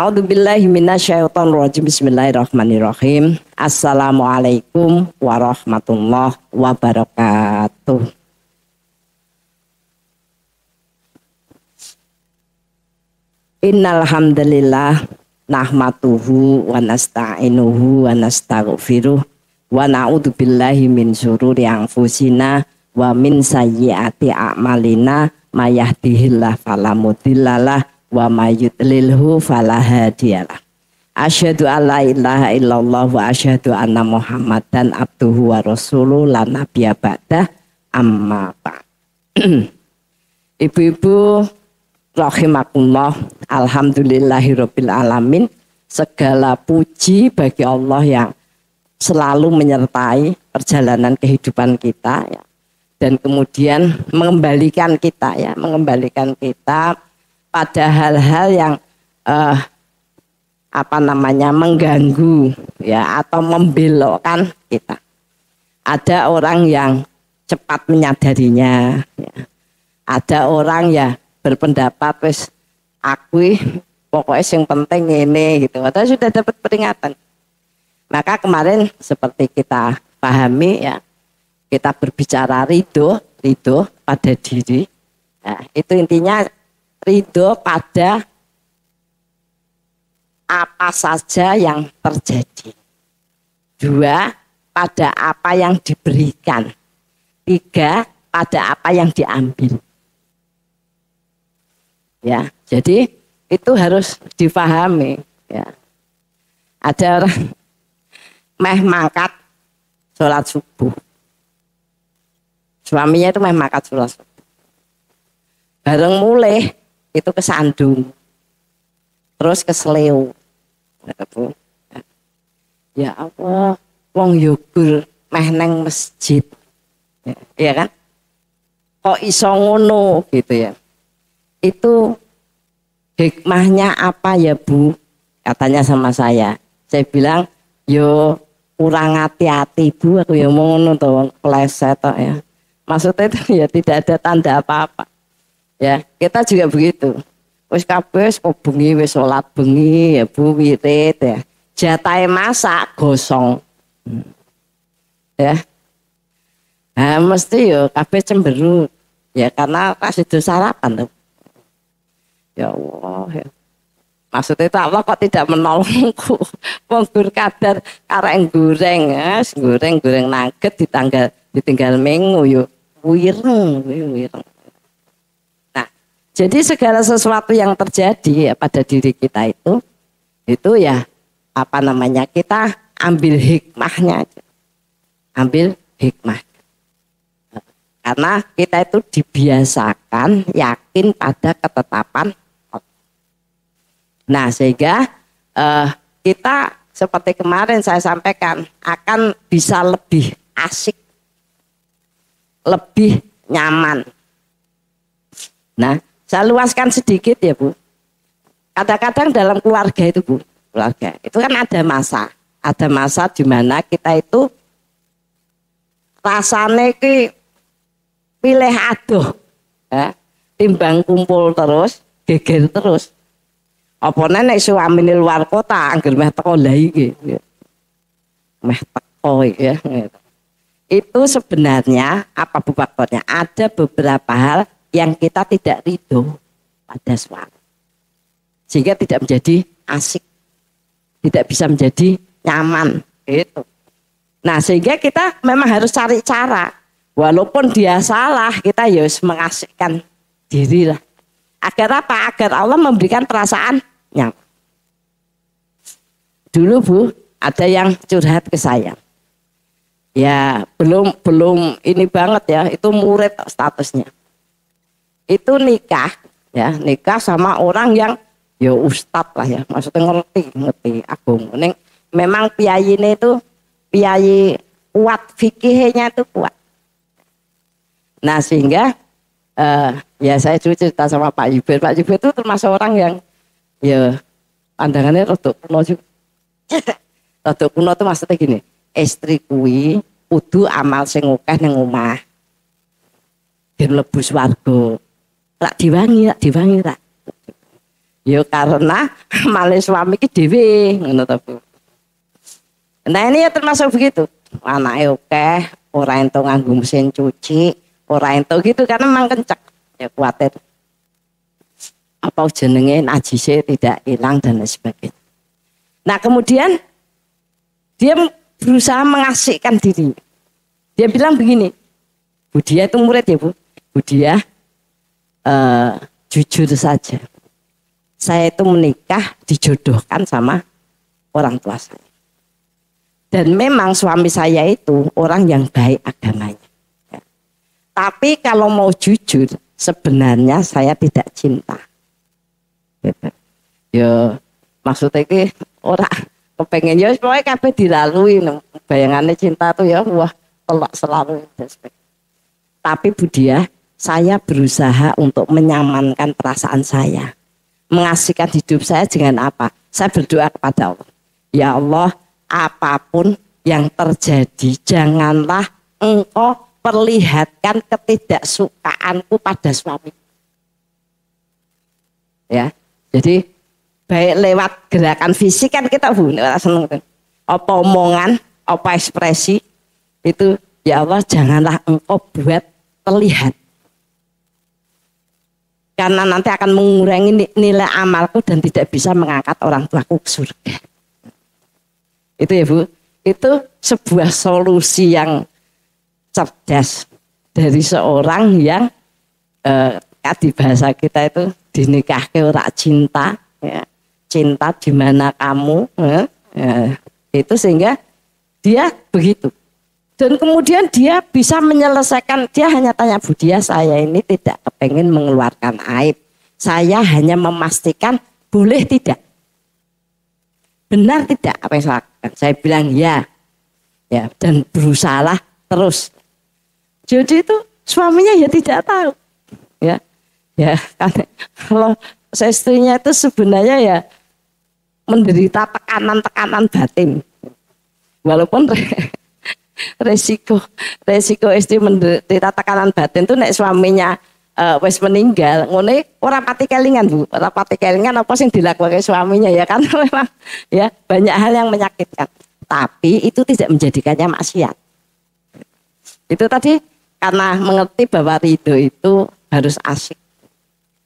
A'udzubillahi minasyaitonirrajim. Bismillahirrahmanirrahim. Assalamualaikum warahmatullahi wabarakatuh. Innal hamdalillah nahmaduhu wa nasta'inuhu wa nastaghfiruh wa na'udzubillahi min syururi anfusina wa min sayyiati a'malina may yahdihillahu fala mudhillalah wa may yudlilhu fala hadiyalah. Asyhadu an la ilaha illallah wa asyhadu anna Muhammadan abduhu wa rasuluh la nabiyya ba'dah amma ba'd. Ibu-ibu rahimakumullah, alhamdulillahirabbil alamin. Segala puji bagi Allah yang selalu menyertai perjalanan kehidupan kita ya. Dan kemudian mengembalikan kita pada hal-hal yang mengganggu ya atau membelokkan kita. Ada orang yang cepat menyadarinya ya. Ada orang ya berpendapat wis aku pokoknya yang penting ini gitu. Atau sudah dapat peringatan. Maka kemarin seperti kita pahami ya, kita berbicara ridho pada diri. Nah, itu intinya ridho pada apa saja yang terjadi. 2, pada apa yang diberikan. 3, pada apa yang diambil. Ya, jadi itu harus difahami. Ya. Ada orang meh mangkat sholat subuh. Suaminya itu meh mangkat sholat subuh. Bareng mulai itu kesandung, terus kesleo. Ya Allah, wong yogur meh neng masjid, ya kan? Kok iso ngono gitu ya? Itu hikmahnya apa ya Bu? Katanya sama saya. Saya bilang, yo kurang hati-hati Bu, aku ya mau ngono to, kleset to ya. Maksudnya itu ya tidak ada tanda apa-apa. Ya, kita juga begitu. Wis kabeh kok bengi wis salat bengi ya Bu, wirid ya. Jatahe masak gosong. Ya. Nah, mesti yo kabeh cemberut. Ya karena pas itu sarapan tuh. Ya Allah ya. Maksudnya itu Allah kok tidak menolongku. Monggur kadar kareng goreng ya, goreng nugget ditinggal mengu yo wireng. Jadi segala sesuatu yang terjadi ya pada diri kita itu ya kita ambil hikmahnya aja. Ambil hikmah. Karena kita itu dibiasakan yakin pada ketetapan Allah. Nah sehingga kita seperti kemarin saya sampaikan akan bisa lebih asik, lebih nyaman. Nah, saya luaskan sedikit ya Bu. Kadang-kadang dalam keluarga itu Bu, itu kan ada masa di mana kita itu rasanya pilih aduh, ya, timbang kumpul terus, geger terus. Apa nek suamine luar kota, angger meh teko lha iki, meh teko ya. Itu sebenarnya apa faktornya? Ada beberapa hal yang kita tidak ridho pada suami, sehingga tidak menjadi asik, tidak bisa menjadi nyaman gitu. Nah sehingga kita memang harus cari cara, walaupun dia salah kita harus mengasikkan diri lah. Agar apa? Agar Allah memberikan perasaan nyaman. Dulu Bu ada yang curhat ke saya, ya belum ini banget ya, itu murid statusnya. Itu nikah sama orang yang ya ustad lah ya, maksudnya ngerti agung. Memang piyayine itu piyayi kuat, fikihnya itu kuat. Nah sehingga ya saya cerita sama Pak Yubir itu termasuk orang yang ya pandangannya rodok kuno juga. Rodok kuno itu maksudnya gini, istri kuwi kudu amal sing akeh ning omah. Ben mlebu swarga. Tak diwangi. Ya karena amale suami ki dhewe ngono to Bu. Nah ini ya termasuk begitu. Anake akeh, ora ento nganggo mesin cuci, ora ento gitu karena memang kencek. Ya kuatir apa jenenge najise tidak hilang dan lain sebagainya. Nah kemudian dia berusaha mengasihkan diri. Dia bilang begini, Bu Dia itu murid ya Bu. Bu Dia jujur saja. Saya itu menikah dijodohkan sama orang tua saya. Dan memang suami saya itu orang yang baik agamanya. Ya. Tapi kalau mau jujur, sebenarnya saya tidak cinta. Gitu. Ya maksudnya ini orang kepengen ya pokoknya kabeh dilalui. Bayangannya cinta tuh ya wah telak selalu. Tapi Bu Dia, saya berusaha untuk menyamankan perasaan saya. Mengasihkan hidup saya dengan apa? Saya berdoa kepada Allah. Ya Allah, apapun yang terjadi, janganlah engkau perlihatkan ketidaksukaanku pada suami. Ya, jadi baik lewat gerakan fisik kan kita Bu, seneng. Apa omongan, apa ekspresi itu, ya Allah janganlah engkau buat terlihat. Karena nanti akan mengurangi nilai amalku dan tidak bisa mengangkat orang tuaku ke surga. Itu ya Bu, itu sebuah solusi yang cerdas dari seorang yang di bahasa kita itu dinikahke ora cinta, ya. Cinta di mana kamu, itu sehingga dia begitu. Dan kemudian dia bisa menyelesaikan, dia hanya tanya Bu Dia, saya ini tidak kepengen mengeluarkan aib, saya hanya memastikan boleh tidak. Benar tidak apa yang saya lakukan? Saya bilang ya, ya dan berusahalah terus. Jadi itu suaminya ya tidak tahu, ya, ya kalau saya istrinya itu sebenarnya ya menderita tekanan-tekanan batin, walaupun resiko istri menderita tekanan batin itu nek suaminya wis meninggal, ngene ora pati kelingan Bu, ora pati kelingan apa sing dilakukan suaminya ya kan memang ya banyak hal yang menyakitkan. Tapi itu tidak menjadikannya maksiat. Itu tadi karena mengerti bahwa ridho itu harus asik,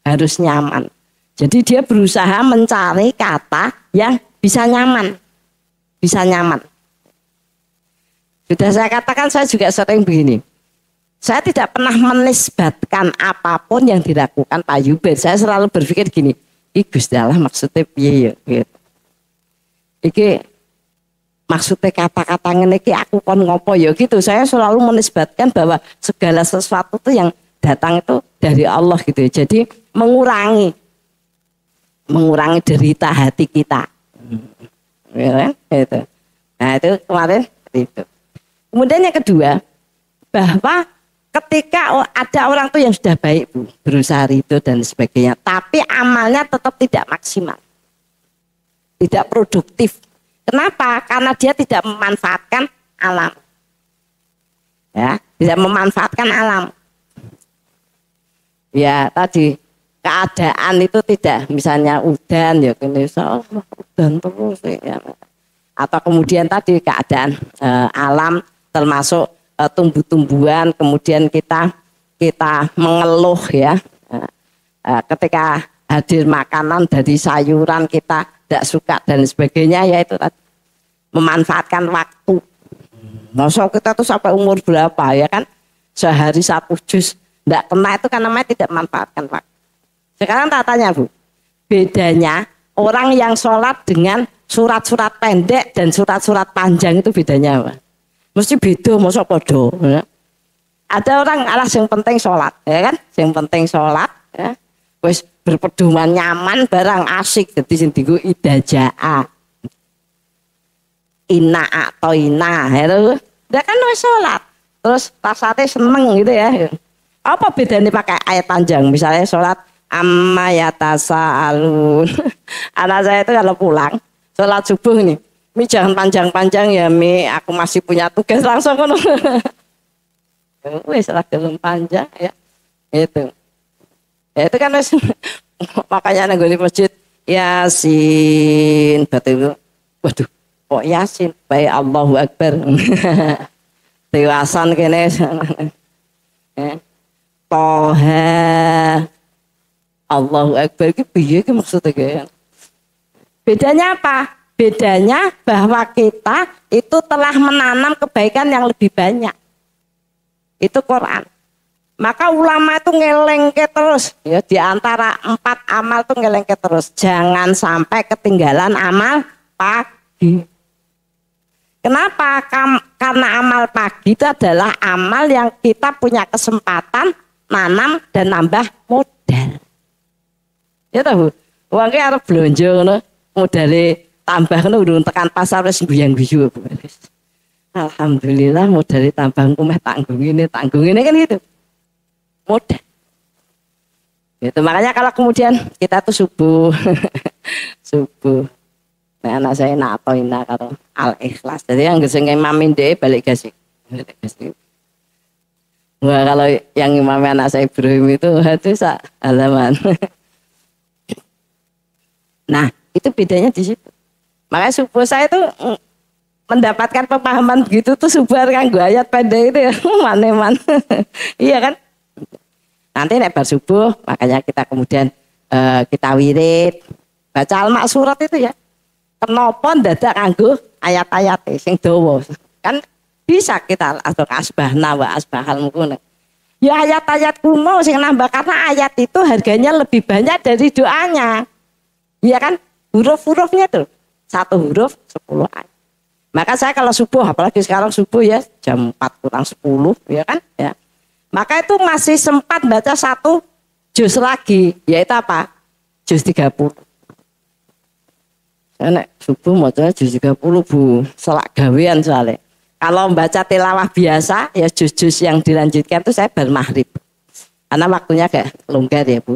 harus nyaman. Jadi dia berusaha mencari kata yang bisa nyaman, bisa nyaman. Sudah saya katakan saya juga sering begini. Saya tidak pernah menisbatkan apapun yang dilakukan Pak Yubir. Saya selalu berpikir gini, iki Gusti Allah maksudnya piye ya gitu. Iki maksudnya kata-kata ngene iki aku kon ngopo ya gitu. Saya selalu menisbatkan bahwa segala sesuatu itu yang datang itu dari Allah gitu ya. Jadi mengurangi derita hati kita. Ya kan? Gitu. Nah, itu kemarin itu. Kemudian yang kedua, bahwa ketika ada orang tuh yang sudah baik Bu, berusaha ridho dan sebagainya, tapi amalnya tetap tidak maksimal, tidak produktif. Kenapa? Karena dia tidak memanfaatkan alam, ya, tidak memanfaatkan alam. Ya tadi keadaan itu tidak, misalnya udan ya, udan terus, ya. Atau kemudian tadi keadaan alam termasuk tumbuh-tumbuhan, kemudian kita mengeluh ya, ketika hadir makanan dari sayuran kita tidak suka dan sebagainya, yaitu memanfaatkan waktu. Masa kita tuh sampai umur berapa ya kan, sehari 1 jus tidak kena, itu kan namanya tidak memanfaatkan waktu. Sekarang tak tanya Bu, bedanya orang yang sholat dengan surat-surat pendek dan surat-surat panjang itu bedanya apa? Mesti beda, masa podo. Ya. Ada orang yang penting sholat, ya kan? Yang penting sholat, ya. Wes berpedoman nyaman, barang asik, jadi sing dienggo idajaa, ina atau ina, itu, dia kan wes sholat, terus rasanya seneng gitu ya. Apa bedanya pakai ayat panjang? Misalnya sholat amma yatasa alun. Anak saya itu kalau pulang sholat subuh nih, Mi jangan panjang-panjang ya Mi, aku masih punya tugas, langsung kan. Wes lah gelem panjang ya. Itu. Ya itu kan makanya nanggone masjid Yasin. Betul. Waduh, kok Yasin? Baik Allahu Akbar. Dewasan kene. Toha. Allahu Akbar iki piye iki maksudnya kan? Bedanya apa? Bedanya bahwa kita itu telah menanam kebaikan yang lebih banyak. Itu Quran. Maka ulama itu ngelengke terus ya, di antara 4 amal itu ngelengke terus. Jangan sampai ketinggalan amal pagi. Kenapa? Karena amal pagi itu adalah amal yang kita punya kesempatan nanam dan nambah modal. Ya tahu, uangnya harus belanja ngono, modalnya tambah ngono urung tekan pasar wis guyang-guyu. Alhamdulillah modalnya tambah engko meh tanggung ini kan gitu. Modal. Itu makanya kalau kemudian kita tuh subuh subuh. Nah, anak saya natoina karo Al-Ikhlas. Jadi yang geseng imamin deh balik gasik. Wah, kalau yang imam anak saya Ibrahim itu sak halaman. Nah, itu bedanya di situ. Makanya subuh saya itu mendapatkan pemahaman begitu tuh subuh kan gue ayat pendek itu ya. Maneman. Iya kan? Nanti nek bar subuh, makanya kita kemudian kita wirid, baca al-maksurat itu ya. Kenapa ndadak nganggo ayat-ayat sing dawa? Kan bisa kita asbahna wa asbahal mungkin. Ya ayat-ayat kuno sing nambah karena ayat itu harganya lebih banyak dari doanya. Iya kan? Huruf-hurufnya tuh. 1 huruf 10 ayat. Maka saya kalau subuh, apalagi sekarang subuh ya jam 4 kurang 10, ya kan? Ya. Maka itu masih sempat baca 1 juz lagi, yaitu apa? Juz 30. Nek subuh macanya juz 30 Bu, selak gawean soalnya. Kalau membaca tilawah biasa, ya juz-juz yang dilanjutkan itu saya bar maghrib. Karena waktunya kayak longgar ya Bu.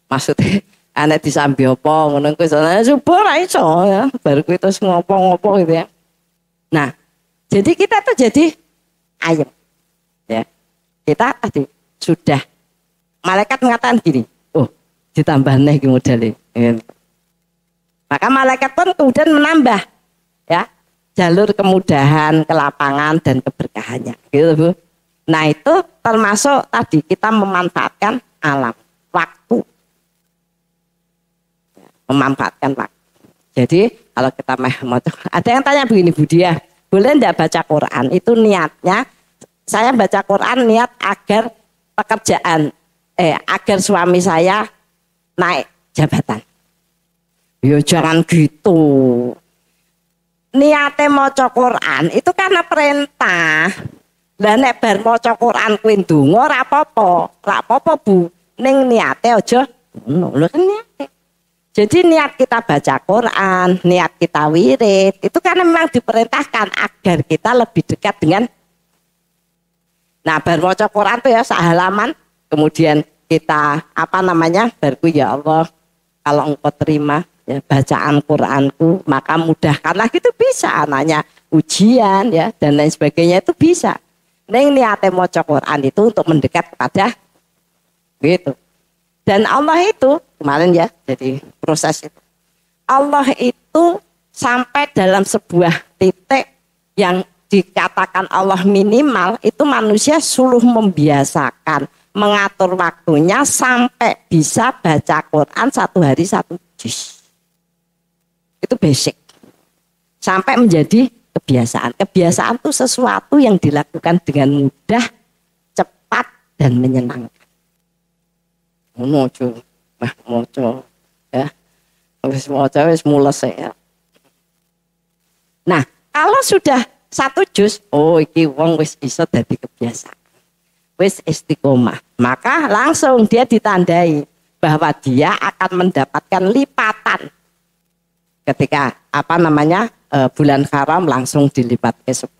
Maksudnya anak disambi apa ngono kuwi soalnya subuh ra iso ya, baru kuwi terus ngopo-ngopo gitu ya. Nah, jadi kita tuh jadi ayem. Ya. Kita tadi sudah malaikat mengatakan gini, oh ditambah nih modalnya. Maka malaikat pun kemudian menambah ya jalur kemudahan, kelapangan dan keberkahannya, gitu Bu. Nah itu termasuk tadi kita memanfaatkan alam, waktu, memanfaatkan waktu. Jadi kalau kita mau, ada yang tanya begini Bu Dia, boleh enggak baca Quran? Itu niatnya. Saya baca Quran niat agar pekerjaan, agar suami saya naik jabatan. Ya jangan gitu. Niatnya maca Quran itu karena perintah. Lah nek bar maca Quran kuwi ndonga ora apa-apa Bu. Ning niate aja ngono lho kan niate. Jadi niat kita baca Quran, niat kita wirid, itu karena memang diperintahkan agar kita lebih dekat dengan. Nah, bar maca Quran tuh ya sehalaman, kemudian kita barku ya Allah, kalau engkau terima ya bacaan Quranku, maka mudahkanlah, gitu bisa, anaknya ujian ya dan lain sebagainya itu bisa. Neng niate maca Quran itu untuk mendekat kepada gitu. Dan Allah itu kemarin ya, jadi proses itu. Allah itu sampai dalam sebuah titik yang dikatakan Allah minimal, itu manusia suluh membiasakan mengatur waktunya sampai bisa baca Quran 1 hari 1 juz. Itu basic. Sampai menjadi kebiasaan. Kebiasaan itu sesuatu yang dilakukan dengan mudah, cepat dan menyenangkan. Moco, ya. Wis mules ya. Nah, kalau sudah 1 juz, oh iki wong wis iso dadi kebiasaan. Wis istiqomah. Maka langsung dia ditandai bahwa dia akan mendapatkan lipatan. Ketika bulan haram langsung dilipat ke 10,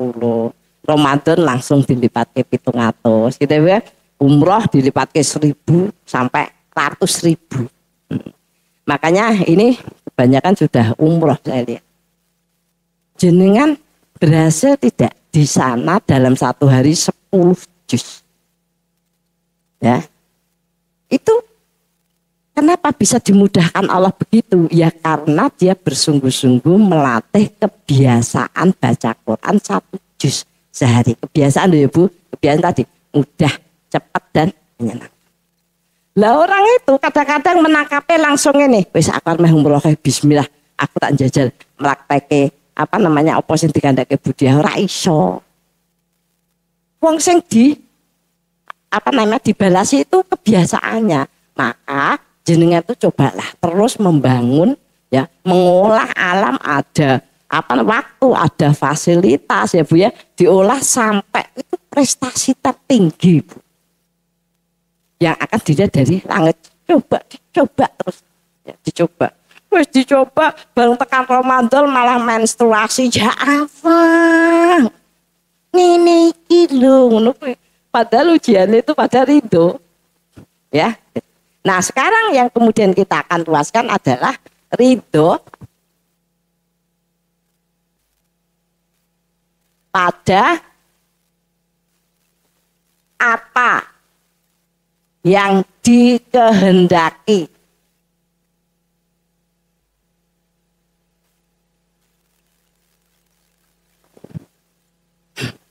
Ramadan langsung dilipat ke 700, gitu ya. Umroh dilipat ke 1000 sampai 100.000. Makanya ini kebanyakan sudah umroh saya lihat. Jenengan berhasil tidak di sana dalam 1 hari 10 juz. Ya. Itu Kenapa bisa dimudahkan Allah begitu? Ya karena dia bersungguh-sungguh melatih kebiasaan baca Quran 1 juz sehari. Kebiasaan ya Bu, kebiasaan tadi mudah, cepat dan menyenangkan. Lah orang itu kadang-kadang menangkapnya langsung ini, wis akar meh umroh bismillah, aku tak jajal melakteke apa namanya apa sing digandake budaya ora iso. Wong sing di apa namanya dibalasi itu kebiasaannya. Maka jenengan itu cobalah terus membangun ya, mengolah alam, ada apa waktu, ada fasilitas ya Bu ya, diolah sampai itu prestasi tertinggi Bu. Yang akan dilihat dari langit. Coba dicoba terus ya, dicoba. Wis dicoba bareng tekan Ramadan malah menstruasi ya apa? Ini iki lho ngono kuwi. Padahal ujian itu pada ridho. Ya. Nah, sekarang yang kemudian kita akan luaskan adalah ridho pada apa yang dikehendaki.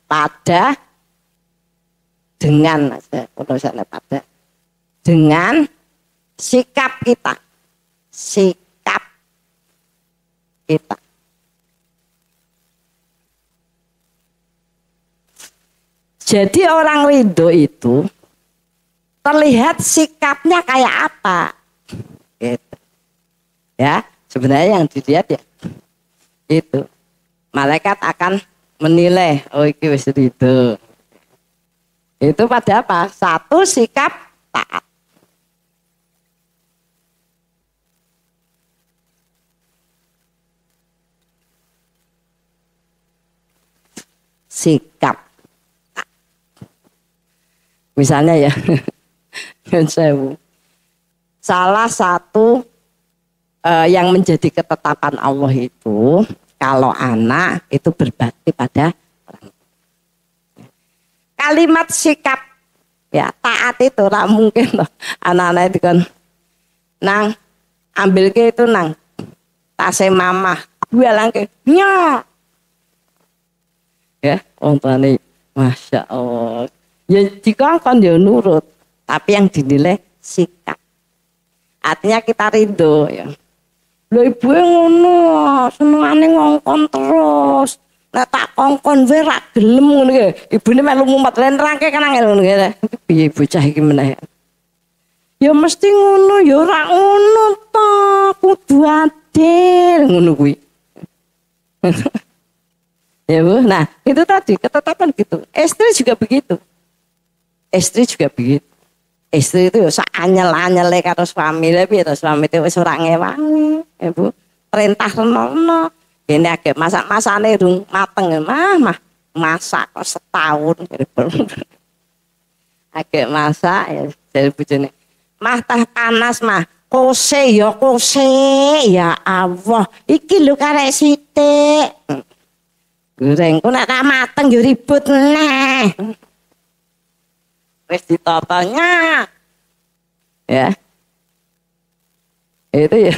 Pada dengan sikap kita. Sikap kita. Jadi orang ridho itu terlihat sikapnya kayak apa, gitu. Ya, sebenarnya yang dilihat ya itu malaikat akan menilai, oh iki wis ridho. Itu pada apa? Satu, sikap taat. Sikap. Misalnya ya. Salah satu yang menjadi ketetapan Allah itu kalau anak itu berbakti pada orang. Kalimat sikap ya taat itu lah mungkin loh anak-anak itu kan nang ambil ke itu nang tasnya mama gue langke nya ya ontane masya Allah ya jika kan dia nurut. Tapi yang dinilai sikap. Artinya kita ridho ya. Lho ibu ngono, senengane ngongkon terus. Nek tak kongkon wae ra gelem ngono iki. Ibune melu ngumpet len rangke kan angel ngono iki. Piye bocah iki meneh. Ya mesti ngono, ya ora ngono to. Kudu adil ngono kuwi. Ya Bu, nah itu tadi ketetapan gitu. Istri juga begitu. Istri juga begitu. Istri itu ya anyel-anyele karo suami, tapi terus suami itu wis ora ngewangi, ya Bu. Perintah renono. Ini agak masak-masane durung mateng, mah masak kok setahun. Agak masak ya dari bojone. Mah teh panas mah. Kose ya Allah. Iki lho karek sithik. Gorengku nek tak mateng yo ribut neh. Wis ditotanya ya itu ya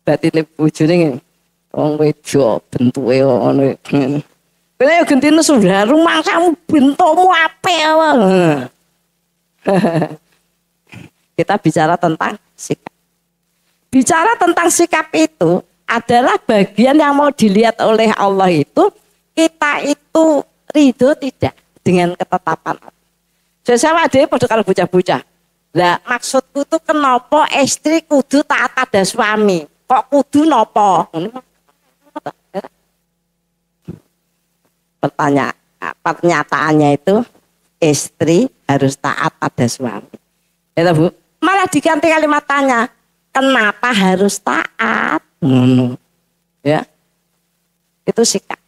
batine bojone ngene wong wedok bentuke ngono ngene kene yo gentine sudah rumah kamu bentukmu apik kita bicara tentang sikap. Bicara tentang sikap itu adalah bagian yang mau dilihat oleh Allah itu kita itu ridho tidak dengan ketetapan Allah. Saya dhewe padha karo bocah-bocah. Lah maksudku tuh kenapa istri kudu taat pada suami? Kok kudu napa? Pernyataannya itu istri harus taat pada suami. Ya Bu. Malah diganti kalimat tanya, kenapa harus taat? Ya. Itu sikap.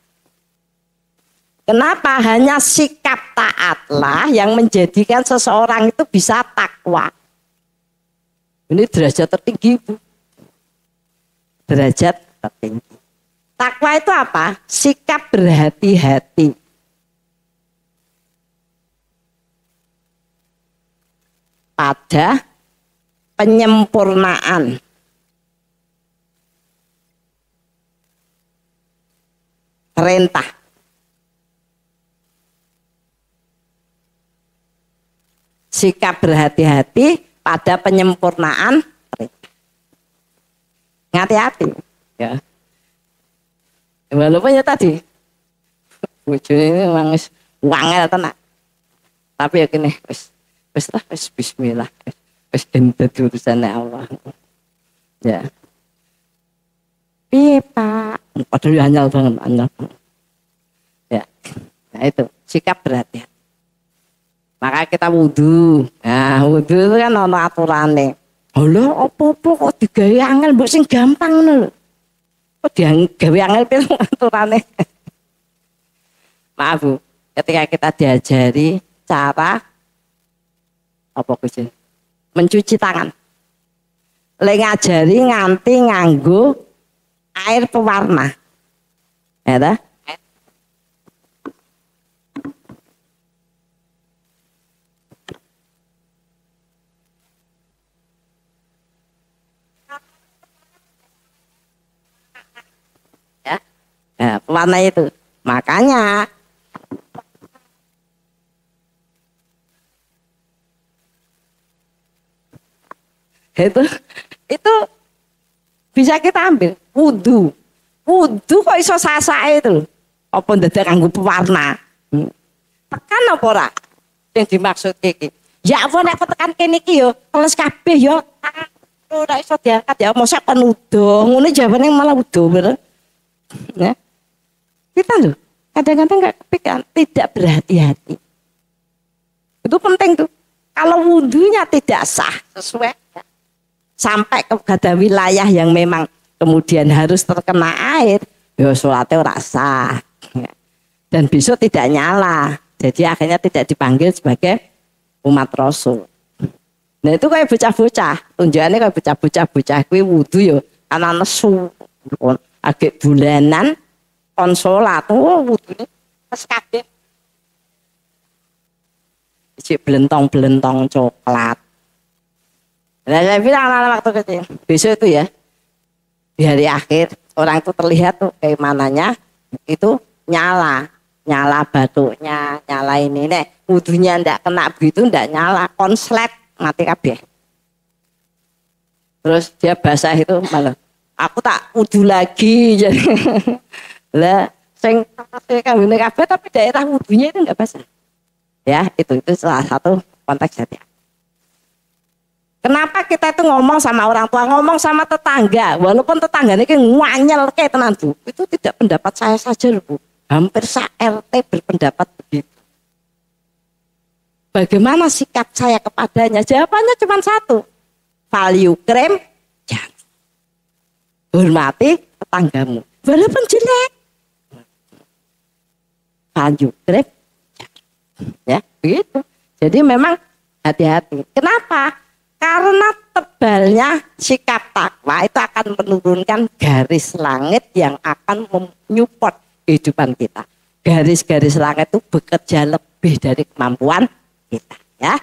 Kenapa hanya sikap taatlah yang menjadikan seseorang itu bisa takwa. Ini derajat tertinggi Bu. Derajat tertinggi. Takwa itu apa? Sikap berhati-hati. Pada penyempurnaan. Perintah. Sikap berhati-hati pada penyempurnaan perintah. Hati-hati ya. Walaupun ya tadi bojone ini memang wis wangel tenan. Tapi ya kene wis bismillah. Wis dadi urusane Allah. Ya. Piye, Pak? Padahal anyal banget, anyal. Ya. Nah itu sikap berhati-hati. Maka kita wudhu. Nah, wudhu itu kan ana aturane. Lho, apa-apa kok digawe angel mbok sing gampang ngono lho. Kok digawe angel pil aturane. Maaf Bu, ketika kita diajari cara apa Gus? Mencuci tangan. Lek ngajari nganti nganggo air pewarna. Ya ta? Ya. Nah, pewarna itu. Makanya itu bisa kita ambil wudhu kok iso sasake itu apa ndadak nganggo pewarna tekan apa ora yang dimaksud iki ya apa nek tekan kene iki yo teles kabeh yo ora iso diangkat ya mosok penuduh ngono jawabane malah wudo bener ya kita loh kadang-kadang nggak kepikiran tidak berhati-hati itu penting tuh kalau wudhunya tidak sah sesuai sampai ke wilayah yang memang kemudian harus terkena air, ya sholatnya ora sah. Dan besok tidak nyala. Jadi akhirnya tidak dipanggil sebagai umat Rasul. Nah itu kayak bocah-bocah. Tunjukannya kayak bocah-bocah kuwi wudu ya karena nesu. Agak bulanan kon sholat. Oh wudune wis kabeh. Iki belentong-belentong coklat. Nah, saya bilang anak-anak waktu kecil, besok itu ya di hari akhir orang itu terlihat tuh kayak mananya itu nyala batuknya, nyala ini, nek wudunya ndak kena begitu ndak nyala, konslet mati kabeh. Terus dia basah itu malah, aku tak wudu lagi, jadi lah, sing kambine kabeh tapi daerah wudunya itu nggak basah. Ya itu salah satu konteks hati. Kenapa kita itu ngomong sama orang tua, ngomong sama tetangga, walaupun tetangganya ini nganyel kayak tenan Bu, itu tidak pendapat saya saja Bu, hampir se-RT berpendapat begitu. Bagaimana sikap saya kepadanya? Jawabannya cuma satu, value krem, jangan hormati tetanggamu, walaupun jelek, value krem, ya begitu. Jadi memang hati-hati. Kenapa? Karena tebalnya sikap takwa itu akan menurunkan garis langit yang akan menyupport kehidupan kita. Garis-garis langit itu bekerja lebih dari kemampuan kita, ya.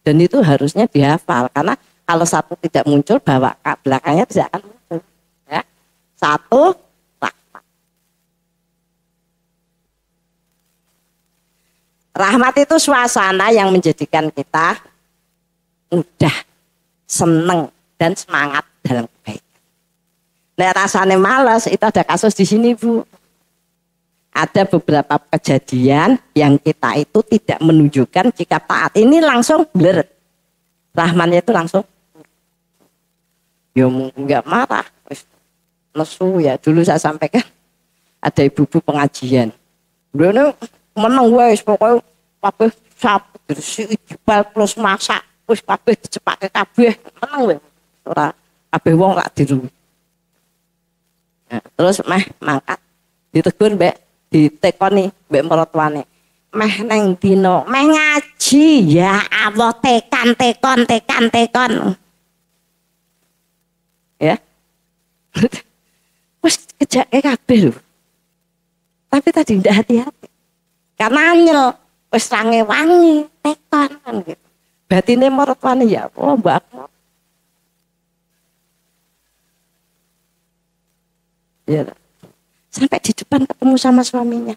Dan itu harusnya dihafal karena kalau satu tidak muncul, bahwa belakangnya tidak akan muncul. Ya. Satu, rahmat. Rahmat itu suasana yang menjadikan kita mudah, seneng dan semangat dalam kebaikan. Nah, rasanya malas itu ada kasus di sini Bu. Ada beberapa kejadian yang kita itu tidak menunjukkan jika taat ini langsung blur. Rahmannya itu langsung. Ya mungkin nggak marah, nesu ya. Dulu saya sampaikan ada ibu-ibu pengajian. Beliau menang wes pokoknya kabeh sapu bersih jebal plus masak. Wis kabeh dicepake kabeh meneng wae. Ora kabeh wong lak diru. Nah, terus meh mangkat ditegur mbek ditekoni mbek mertuane. Meh neng dino meh ngaji ya Allah tekan. Ya. Wis kejake kabeh lho. Tapi tadi ndak hati-hati. Karena anyel wis range wangi tekon kan gitu. Batine mertuane ya, oh Mbak Ya. Sampai di depan ketemu sama suaminya.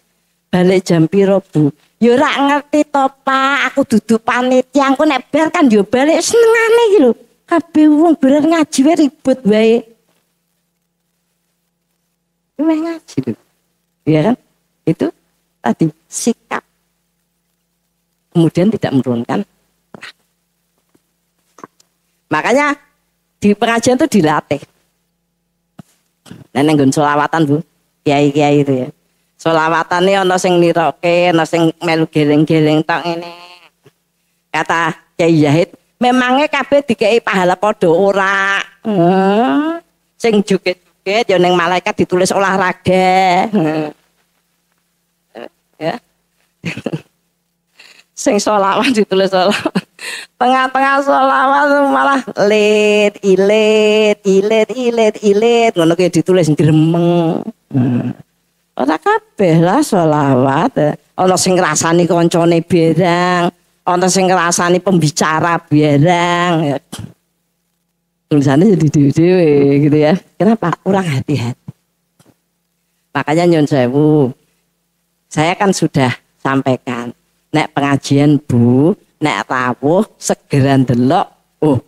Balik jam piro, Bu? Ya ora ngerti to, Pak. Aku duduk panitia, aku nek bar kan yo balik senengane iki lho. Kabeh wong bener ngaji wae ribut wae. Cuma ngaji lho. Iya kan? Itu tadi sikap. Kemudian tidak menurunkan. Makanya di pengajian itu dilatih. Neneng nggon selawatan, Bu. Kiai-kiai itu ya. Selawatan ini ana sing niroke, ana sing melu geleng-geleng tok ngene. Kata Kyai Zahid, memangnya kabeh dikei pahala padha ora. Sing joget-joget ya ning malaikat ditulis olahraga. Ya. Sing selawat ditulis selawat. Tengah-tengah selawat malah ilit ngono ki ditulis gremeng. Ora kabeh lah selawat. Ana sing ngrasani kancane berang, ana sing ngrasani pembicara berang. Tulisannya jadi dewe gitu ya. Kenapa? Kurang hati-hati. Makanya nyun sewu. Saya kan sudah sampaikan, nek pengajian Bu, nek rawuh segera ndelok, oh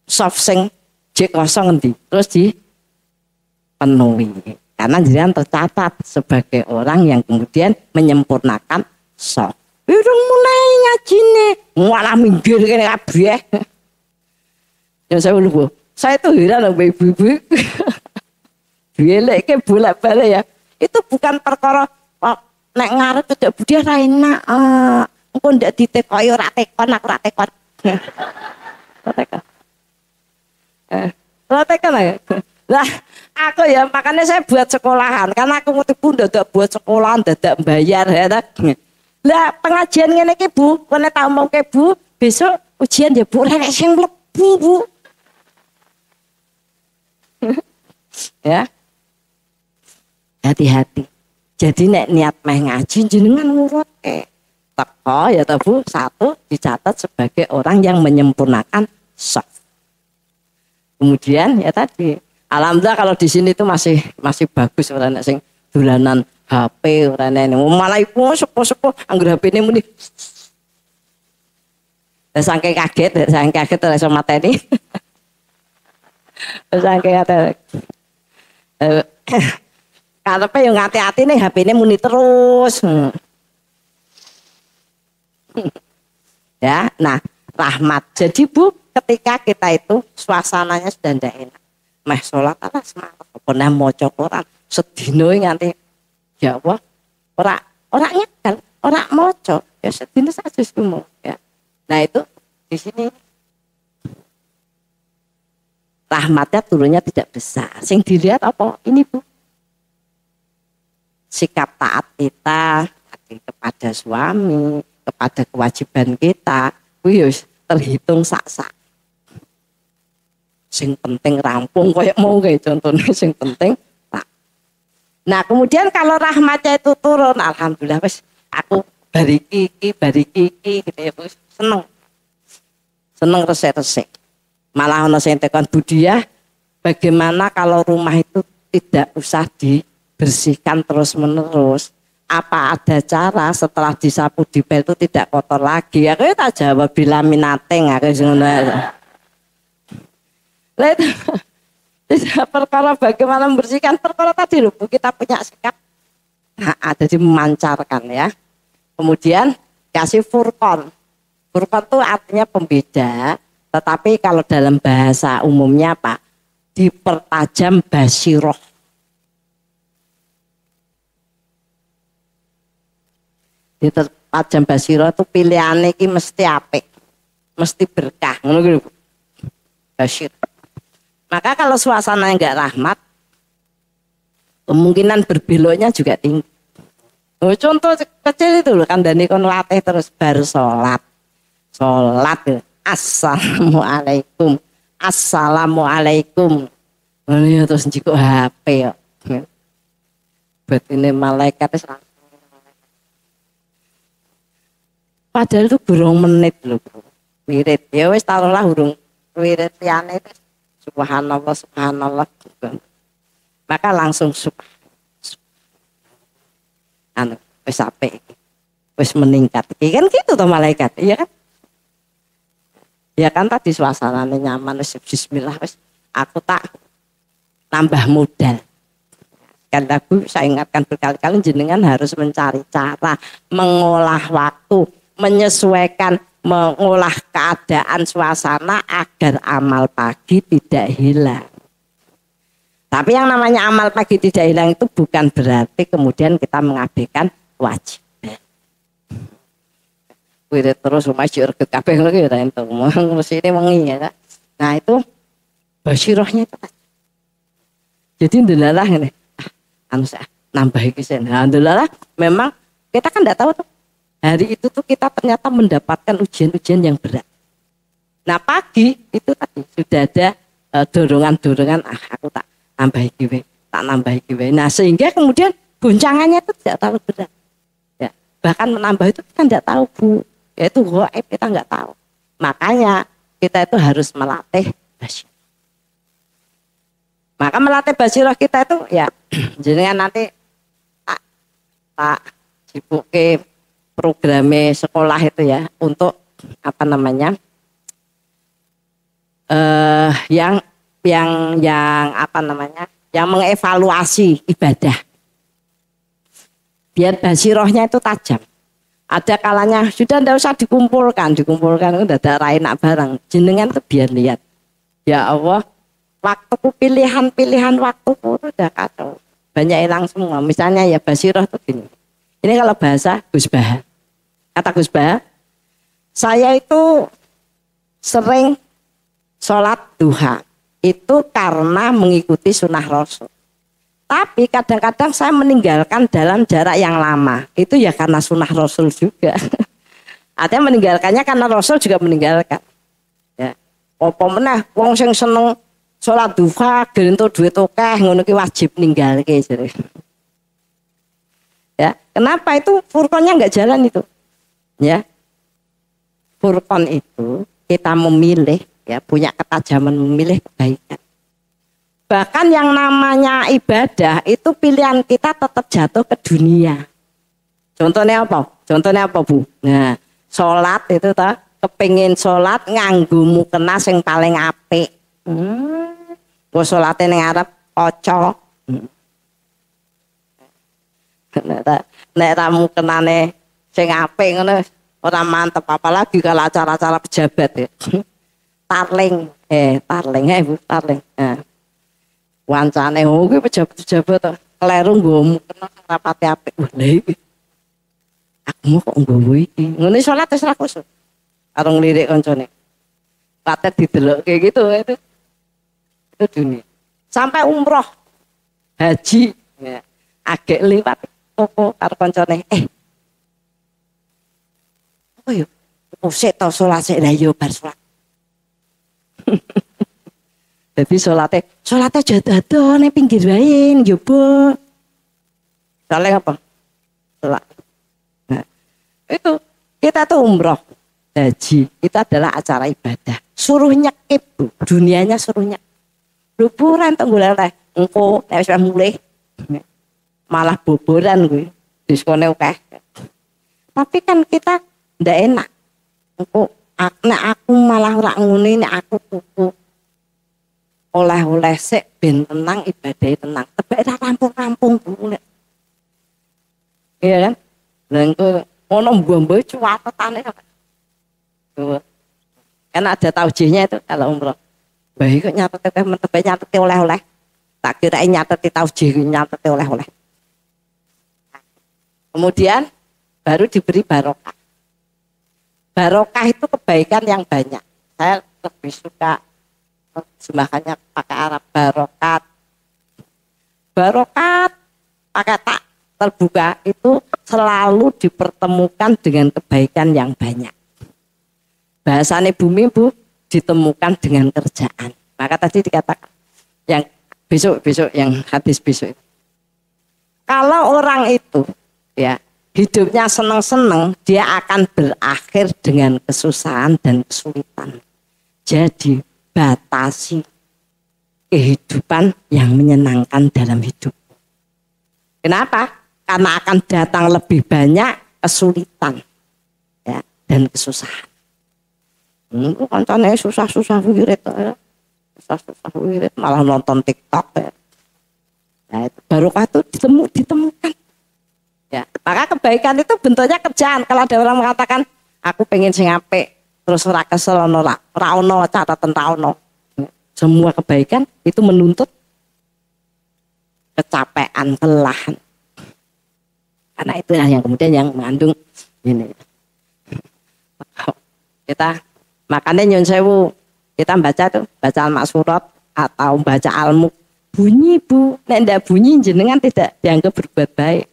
soft sing jek kosong ngendi, terus dipenuhi. Karena jenengan tercatat sebagai orang yang kemudian menyempurnakan soft. Udah mulai ngajine, malah minggir kene kabeh. Yang saya lupa, saya tuh heran sama ibu-ibu. Dilek ke bolak-balik ya. Itu bukan perkara nek ngarep tidak budi ra enak. Engko ndak ditekoki ora tekon aku ora tekon. Ora tekon. Ora tekon ya. Lah aku ya makanya saya buat sekolahan karena aku ngerti Bu ndak buat sekolahan dadak bayar ya ta. Lah pengajian ngene iki Bu, kowe tak omongke Bu, besok ujian ya Bu rek sing mlebu Bu. Ya. Hati-hati. Jadi nek niat meh ngaji jenengan ngurutke. Teko ya ta Bu, satu dicatat sebagai orang yang menyempurnakan soft. Kemudian ya tadi, alhamdulillah kalau di sini itu masih bagus orang sing dolanan HP orang ini. Malah iku sepo-sepo anggur HP ini muni. Saking kaget ora iso mateni. Saking kaget. Karepe yo ngati-ati nih HP ini muni terus. Ya, nah rahmat. Jadi Bu, ketika kita itu suasananya sudah ndak enak. Meh sholat ala semangat. Pernah maca Quran sedina nganti ya Allah. Ora nyekel, ora maca. Ya sedina saja semua ya. Nah itu di sini rahmatnya turunnya tidak besar. Sing dilihat apa? Ini Bu. Sikap taat kita kepada suami, kepada kewajiban kita, wis terhitung sak-sak. Sing penting rampung kayak mau kayak contohnya sing penting tak. Nah kemudian kalau rahmatnya itu turun, alhamdulillah wis aku bariki gitu ya wis seneng resik-resik. Malah ono sing tekan Budiah, bagaimana kalau rumah itu tidak usah dibersihkan terus-menerus? Apa ada cara setelah disapu dipel itu tidak kotor lagi? Aku tak jawab bila minateng aku ngono. Tidak perkara bagaimana membersihkan perkara tadi loh, kita punya sikap ada di memancarkan ya. Kemudian kasih furqan. Furqan itu artinya pembeda, tetapi kalau dalam bahasa umumnya Pak, dipertajam basiroh. Dipertajam basiroh itu pilihannya ini mesti apik, mesti berkah. Basir. Maka kalau suasana enggak rahmat, kemungkinan berbeloknya juga tinggi. Contoh kecil itu loh, kandhane kon latih terus bar salat. Assalamualaikum. Ini terus njiko HP ya. Bet ini malaikat padahal itu burung menit loh. Wirid ya wis taruhlah urung wirid liyane subhanallah. maka langsung wis apik, wis meningkat. Kan gitu toh malaikat, iya kan? Ya kan tadi suasananya nyaman, wis bismillah, wis aku tak nambah modal. Kan lagu saya ingatkan berkali-kali, jenengan harus mencari cara mengolah waktu, menyesuaikan, mengolah keadaan suasana agar amal pagi tidak hilang. Tapi yang namanya amal pagi tidak hilang itu bukan berarti kemudian kita mengabaikan wajib. Wirid terus masyur ke kabeh lagi ya entuk. Mesti ini wengi ya. Nah itu basyirahnya itu. Jadi ndelalah ngene. Anu nambah iki sen. Alhamdulillah memang kita kan enggak tahu tuh. Hari itu tuh kita ternyata mendapatkan ujian-ujian yang berat. Nah pagi itu tadi sudah ada dorongan-dorongan, aku tak nambah iki we, tak nambah iki we. Nah sehingga kemudian goncangannya itu tidak terlalu berat. Ya, bahkan menambah itu kita tidak tahu Bu. Yaitu gaib kita nggak tahu. Makanya kita itu harus melatih basyirah. Maka melatih basyirah kita itu ya jenengan nanti tak dibuke programnya sekolah itu ya untuk apa namanya yang apa namanya yang mengevaluasi ibadah biar basyirahnya itu tajam. Ada kalanya sudah tidak usah dikumpulkan udah ada rainak barang. Jenengan tuh biar lihat. Ya Allah, waktuku pilihan waktuku itu udah kacau. Banyak hilang semua. Misalnya ya basyirah tuh gini. Ini kalau bahasa Gus Bah. Kata Gus Bah, saya itu sering sholat duha. Itu karena mengikuti sunnah Rasul. Tapi kadang-kadang saya meninggalkan dalam jarak yang lama. Itu ya karena sunnah Rasul juga. Artinya meninggalkannya karena Rasul juga meninggalkan. Ya. Apa meneh wong sing seneng sholat duha gento duit akeh ngono ki wajib ninggalke jare. Ya, kenapa itu Furqonnya enggak jalan itu? Ya. Furqon itu kita memilih ya, punya ketajaman memilih kebaikan. Bahkan yang namanya ibadah itu pilihan kita tetap jatuh ke dunia. Contohnya apa? Contohnya apa Bu? Nah, sholat itu tak kepingin sholat nganggo mukena sing paling apik. Gue sholatnya ning arep kocok. Nek tamu kenane sing apik ngono ora mantep, apalagi kalau acara-acara pejabat ya. Tarling Bu, tarling. Nah. Wancane kuwi pejabat-pejabat kleru nggo mukena rapate apik. Lha iki. Aku mau kok nggowo iki. Ngene salat wis ra kusuk. Karo nglirik kancane. Patet didelok kayak gitu itu. Itu dunia. Sampai umroh. Haji ya. Agek liwat toko karo kancane. Apa yo? Sik to salat sik lha yo bar salat. Jadi sholatnya jatuh nih pinggir wae njaba. Soalnya apa? Sholat. Nah, itu kita tuh umroh, haji itu adalah acara ibadah. Suruh nyekip Bu, dunianya suruh nyekip. Liburan tuh golek engko nek wis mulih malah boboran kuwi. Diskone akeh. Tapi kan kita ndak enak. Engko nek aku malah ora ngene nek aku tuku oleh-oleh sik ben tenang ibadah tenang. Tebak ra rampung-rampung Bu. Iya kan? Lah engko ono mbombo cuwatetane kok. Kan ada taujihnya itu kalau umroh. Baik kok nyatet oleh-oleh. Tak kirain nyatet taujih nyatet oleh-oleh. Kemudian baru diberi barokah. Barokah itu kebaikan yang banyak. Saya lebih suka terjemahannya pakai Arab barokat. Barokat pakai tak terbuka itu selalu dipertemukan dengan kebaikan yang banyak. Bahasane bumi Bu ditemukan dengan kerjaan. Maka tadi dikatakan yang besok yang hadis besok itu. Kalau orang itu ya hidupnya senang-senang, dia akan berakhir dengan kesusahan dan kesulitan. Jadi batasi kehidupan yang menyenangkan dalam hidup. Kenapa? Karena akan datang lebih banyak kesulitan ya, dan kesusahan. Kancane susah-susah wirid ya. Susah-susah wirid malah nonton TikTok ya. Nah, itu barokah itu ditemukan. Ya, maka kebaikan itu bentuknya kerjaan. Kalau ada orang mengatakan aku pengen sing apik, terus ora kesel ora ono catatan ra ono. Semua kebaikan itu menuntut kecapean, kelelahan. Karena itulah yang kemudian yang mengandung ini. Kita makanya nyun sewu, kita baca tuh, baca al-maksurat atau baca al-muk, bunyi Bu, nek ndak bunyi jenengan tidak dianggap berbuat baik.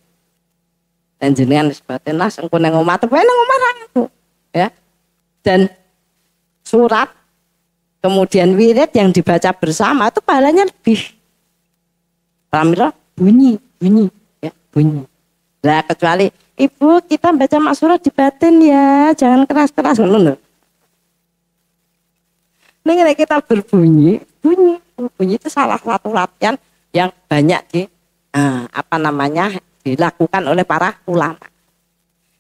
Dan jenengan sebatin lah engko nang omah tepe nang omah aku. Ya. Dan surat kemudian wirid yang dibaca bersama itu pahalanya lebih. Alhamdulillah bunyi ya, bunyi. Lah kecuali ibu kita baca maksurat di batin ya, jangan keras-keras ngono. Nek kita bunyi itu salah satu latihan yang banyak dilakukan oleh para ulama.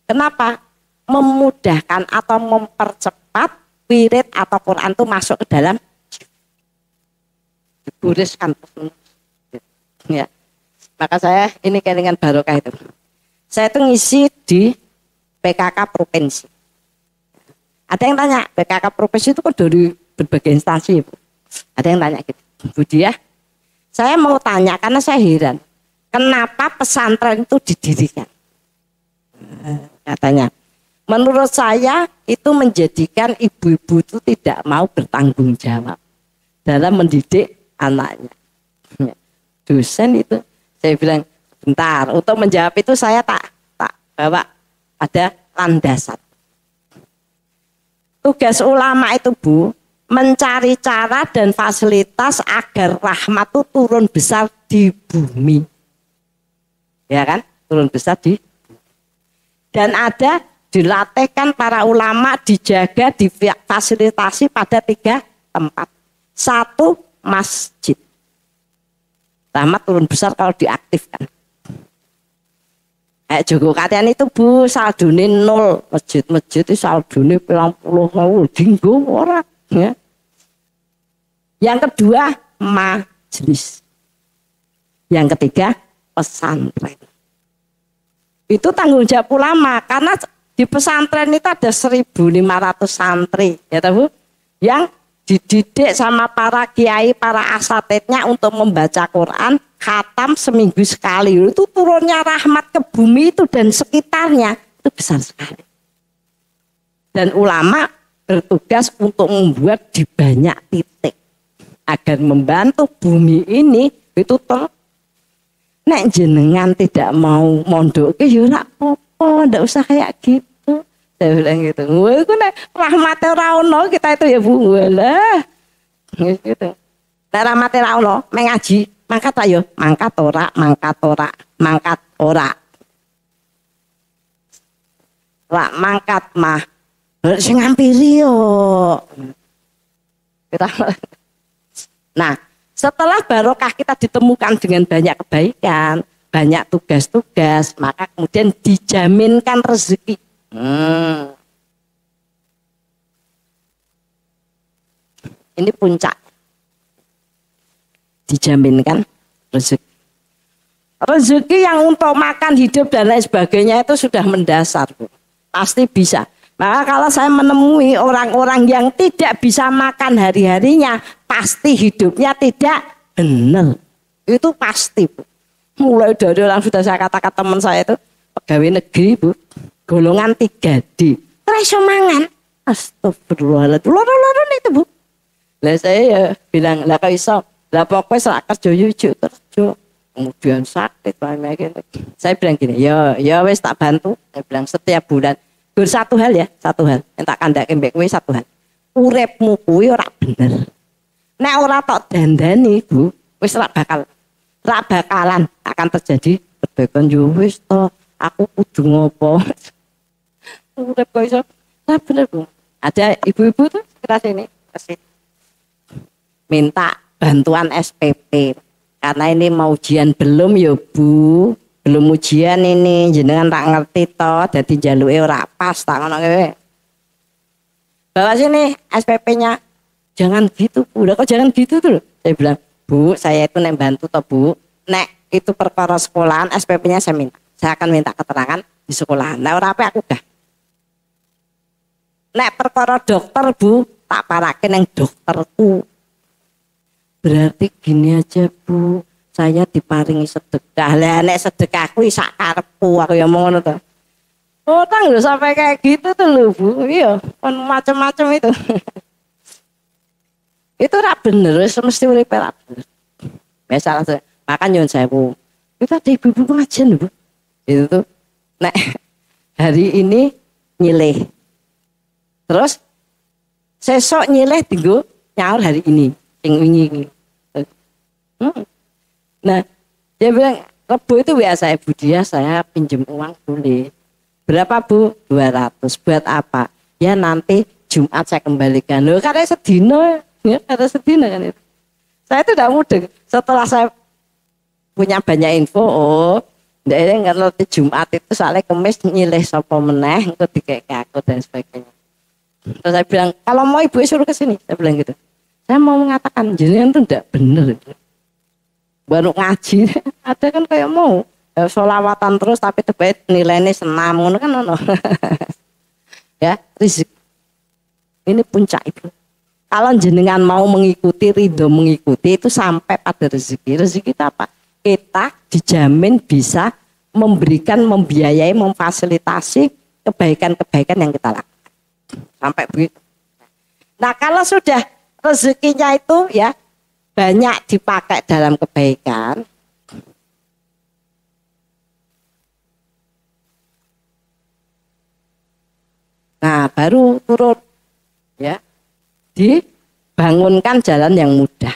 Kenapa? Memudahkan atau mempercepat wirid atau Quran itu masuk ke dalam diburiskan. Ya. Maka saya ini kelingan barokah itu. Saya itu ngisi di PKK provinsi. Ada yang tanya, PKK provinsi itu kan dari berbagai instansi, Bu. Ada yang tanya gitu, Bu Diah, saya mau tanya karena saya heran, kenapa pesantren itu didirikan? Katanya, menurut saya itu menjadikan ibu-ibu itu tidak mau bertanggung jawab dalam mendidik anaknya. Dosen itu, saya bilang, bentar, untuk menjawab itu saya tak bawa ada landasan. Tugas ulama itu Bu, mencari cara dan fasilitas agar rahmat itu turun besar di bumi. Ya kan? Turun besar di bumi. Dan ada dilatihkan para ulama dijaga, difasilitasi pada 3 tempat. 1, masjid. Rahmat turun besar kalau diaktifkan. Joko Katian itu Bu, saldune 0. Masjid itu saldune 40.000 dinggo ora. Ya. Yang kedua, majelis. Yang ketiga, pesantren. Itu tanggung jawab ulama karena di pesantren itu ada 1.500 santri, ya tahu? Yang dididik sama para kiai, para asatidnya untuk membaca Quran, khatam seminggu sekali. Itu turunnya rahmat ke bumi itu dan sekitarnya itu besar sekali. Dan ulama bertugas untuk membuat di banyak titik agar membantu bumi ini itu nek jenengan tidak mau mondok ke ya ora apa-apa, ndak usah kayak gitu. Saya bilang gitu. Wah, itu nek rahmate ora ono kita itu ya Bu. Lah. Gitu. Nek rahmate ora ono, mengaji, mangkat ayo, mangkat ora. Lah mangkat mah sing ngampiri yo. Nah, setelah barokah kita ditemukan dengan banyak kebaikan, banyak tugas-tugas, maka kemudian dijaminkan rezeki. Ini puncak. Dijaminkan rezeki. Rezeki yang untuk makan, hidup dan lain sebagainya itu sudah mendasar, Bu. Pasti bisa. Maka kalau saya menemui orang-orang yang tidak bisa makan hari-harinya, pasti hidupnya tidak benar. Itu pasti, Bu. Mulai dari orang sudah saya katakan teman saya itu pegawai negeri, Bu, golongan 3D. Terus mangan. Astagfirullahaladzim. Loro-loro itu, Bu. Lah saya ya bilang, lah kok iso? Lah pokoknya sak kerja yujuk kerja. Kemudian sakit banyak. Saya bilang gini, ya wes tak bantu. Saya bilang setiap bulan. Satu hal ya, satu hal. Yang tak kandake mbek kowe satu hal. Uripmu kuwi ora bener. Nek ora tok dandani, Bu, wis ora bakalan akan terjadi perbaikan yo wis to. Aku kudu ngopo? Urip kok iso. Nah bener, Bu. Ada ibu-ibu tuh sekitar sini, minta bantuan SPP. Karena ini mau ujian belum ya Bu, belum ujian ini jenengan tak ngerti toh, jadi jaluke ora pas tak ngono kowe. Bawa sini SPP-nya. Jangan gitu Bu, udah kok jangan gitu tuh. Saya bilang, Bu, saya itu nek bantu toh Bu. Nek itu perkara sekolahan SPP-nya saya minta. Saya akan minta keterangan di sekolahan. Nah ora apa aku dah. Nek perkara dokter Bu, tak parakin yang dokterku. Berarti gini aja Bu, saya diparingi sedekah. Lah nek sedekahku sak karepku aku ya mau ngono to. Utang lho sampai kayak gitu tuh lho Bu. Iya, kan macam-macam itu. Itu ora bener, mesti uripe ora bener. Masalah makan nyuwun sewu. Itu ada ibu-ibu pengajian lho Bu. Itu tuh nek hari ini nyilih. Terus sesok nyilih tinggo nyaur hari ini, sing wingi iki. Nah, dia bilang, Rebo itu biasa Bu dia saya pinjem uang boleh. Berapa Bu? 200. Buat apa? Ya nanti Jumat saya kembalikan. Loh, karena sedino ya, karena sedino kan itu. Saya itu tidak mudah. Setelah saya punya banyak info, oh, dia ngerti Jumat itu soalnya Kemis nyilih sapa meneh, engko dikek aku dan sebagainya. Terus saya bilang, kalau mau ibu suruh ke sini, saya bilang gitu. Saya mau mengatakan jenengan itu tidak benar. Baru ngaji, ada kan kayak mau sholawatan terus tapi tebet nilainya senam, ngono kan ono. Ya, rezeki. Ini puncak itu. Kalau jenengan mau mengikuti, ridho mengikuti itu sampai pada rezeki. Rezeki itu apa? Kita dijamin bisa memberikan, membiayai, memfasilitasi kebaikan-kebaikan yang kita lakukan. Sampai begitu. Nah kalau sudah rezekinya itu ya banyak dipakai dalam kebaikan, nah baru turut ya dibangunkan jalan yang mudah,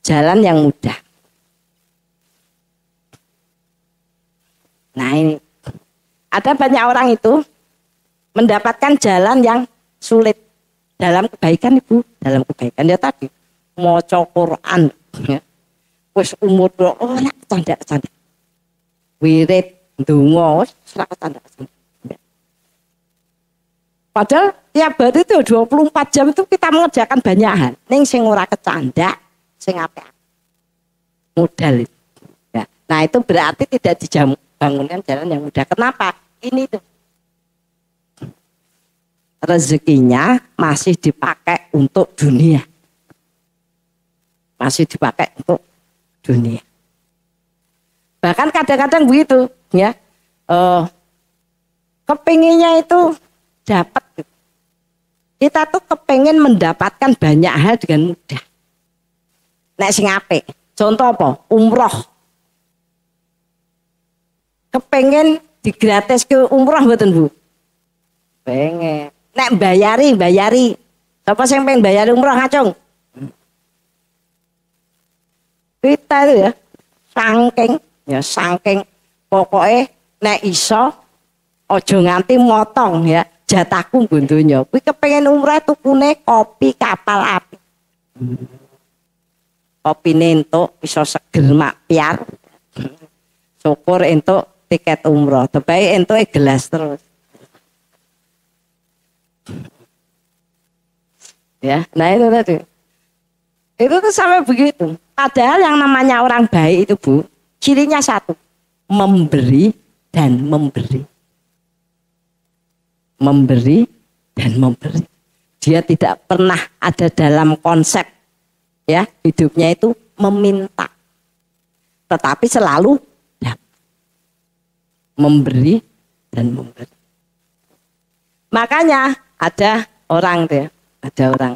jalan yang mudah. Nah ini ada banyak orang itu mendapatkan jalan yang sulit dalam kebaikan Ibu, dalam kebaikan ya tadi maca Quran ya. Wis umur oh nak canda-canda. Wirid ndonga wis ora canda-canda. Padahal tiap hari itu 24 jam itu kita mengerjakan banyak hal. Ning sing ora kecanda, sing apik. Modal itu. Ya. Nah itu berarti tidak dibangunkan jalan yang mudah. Kenapa? Ini tuh rezekinya masih dipakai untuk dunia. Masih dipakai untuk dunia. Bahkan kadang-kadang begitu, ya. Kepinginnya itu dapat. Kita tuh kepengen mendapatkan banyak hal dengan mudah. Nek sing apik. Contoh apa? Umroh. Kepengen digratis ke umroh mboten Bu? Pengen. Nek bayari. Siapa sing pengen bayari umroh ngacung? Kita itu ya saking pokoknya nek iso ojo nganti motong ya jatahku nggo donya. Kuwi kepengin umrah tukune kopi kapal api. Kopine entuk iso seger makpiar. Syukur entuk tiket umroh. Tebae entuke gelas terus. Ya, nah itu tadi. Itu tuh sampai begitu. Padahal yang namanya orang baik itu Bu, cirinya satu, memberi dan memberi. Memberi dan memberi. Dia tidak pernah ada dalam konsep ya hidupnya itu meminta. Tetapi selalu ya, memberi dan memberi. Makanya ada orang tuh ya, ada orang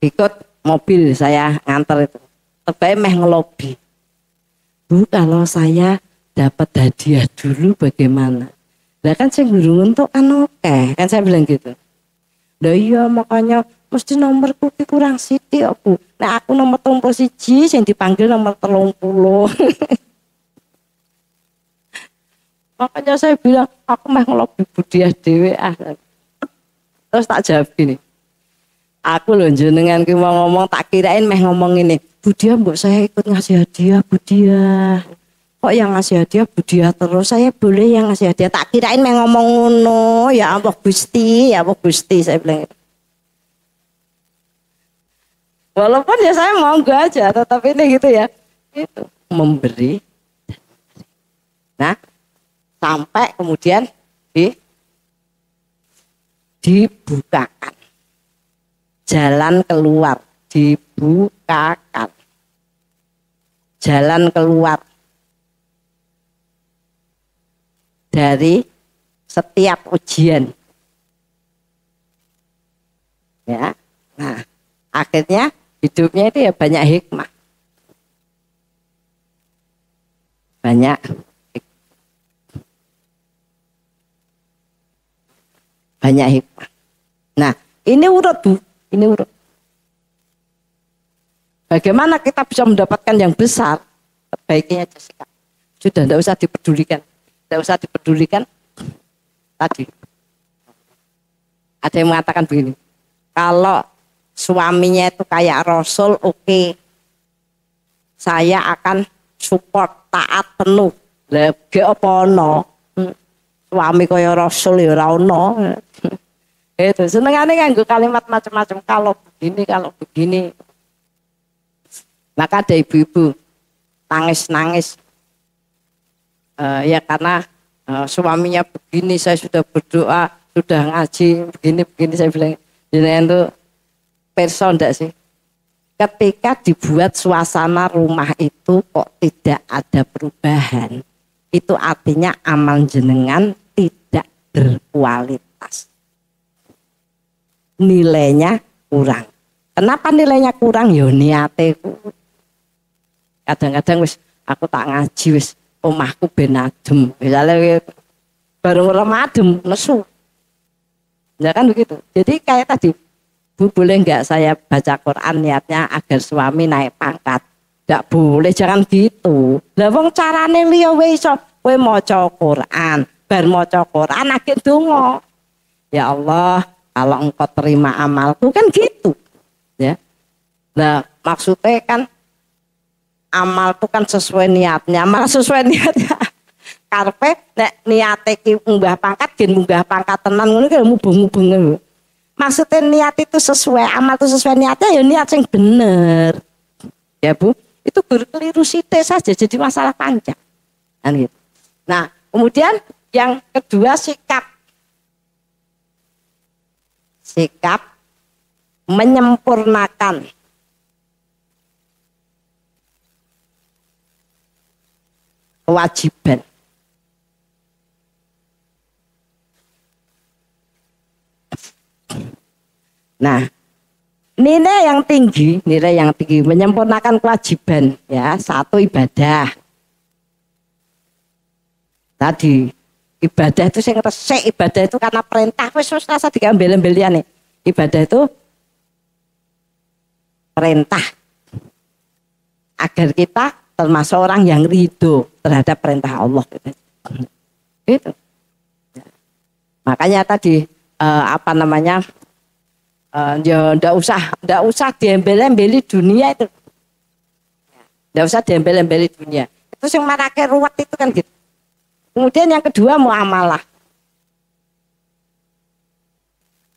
ikut mobil saya nganter itu, tebai meh ngelobi. Bu kalau saya dapat hadiah dulu bagaimana? Lah kan saya gurung untuk kan oke, kan saya bilang gitu. Lah iya makanya mesti nomorku kurang sithik aku. Nah aku nomor 31 sing dipanggil nomor 30. Makanya saya bilang aku meh ngelobi budiah dhewe ah. Terus tak jawab gini. Aku loh jenengan ki mau ngomong tak kirain meh ngomong ini. Budia mbok saya ikut ngasih hadiah Budia. Kok yang ngasih hadiah Budia terus saya boleh yang ngasih hadiah. Tak kirain meh ngomong ngono. Ya Allah Gusti, ya Allah Gusti saya bilang. Walaupun ya saya monggo aja, tetapi ini gitu ya. Itu memberi. Nah, sampai kemudian dibukakan jalan keluar, dibukakan jalan keluar dari setiap ujian. Ya, nah akhirnya hidupnya itu ya banyak hikmah, banyak hikmah. Nah, ini urut Bu, ini urut. Bagaimana kita bisa mendapatkan yang besar? Baiknya Jessica. Sudah tidak usah dipedulikan. Tidak usah dipedulikan. Tadi ada yang mengatakan begini. Kalau suaminya itu kayak Rasul, oke. Saya akan support, taat penuh. Lagi apa ono? Suami kaya Rasul ya ora ono. Itu senengane nganggo kalimat macam-macam kalau begini. Maka ada ibu-ibu nangis-nangis. Ya karena suaminya begini, saya sudah berdoa, sudah ngaji, begini saya bilang. Jadi itu perso enggak sih? Ketika dibuat suasana rumah itu kok tidak ada perubahan, itu artinya amal jenengan tidak berkualitas. Nilainya kurang. Kenapa nilainya kurang? Ya niate. Kadang-kadang wis aku tak ngaji wis omahku ben adem. Misalnya baru adem nesu. Ya kan begitu. Jadi kayak tadi, Bu boleh enggak saya baca Quran niatnya agar suami naik pangkat? Enggak boleh, jangan gitu. Lah wong carane liya wae iso kowe maca Quran, bar maca Quran akhir donga. Ya Allah, kalau engkau terima amalku kan gitu. Ya. Nah, maksudnya kan amal itu kan sesuai niatnya, amal sesuai niatnya. Karpe nek niate ki munggah pangkat gen munggah pangkat tenan ngono ki mubeng-mubeng lho. Maksudnya niat itu sesuai, amal itu sesuai niatnya ya niat yang bener. Ya Bu, itu berkeliru sithik saja jadi masalah panjang. Kan gitu. Nah, kemudian yang kedua sikap menyempurnakan kewajiban. Nah, nilai yang tinggi menyempurnakan kewajiban ya, satu ibadah. Tadi ibadah itu saya resik, ibadah itu karena perintah wis rasa diambil-ambiliane. Ibadah itu perintah agar kita termasuk orang yang ridho terhadap perintah Allah. Itu. Makanya tadi ya ndak usah diembel-embeli dunia itu. Ndak usah diembel-embeli dunia. Itu yang marake ruwet itu kan gitu. Kemudian yang kedua muamalah.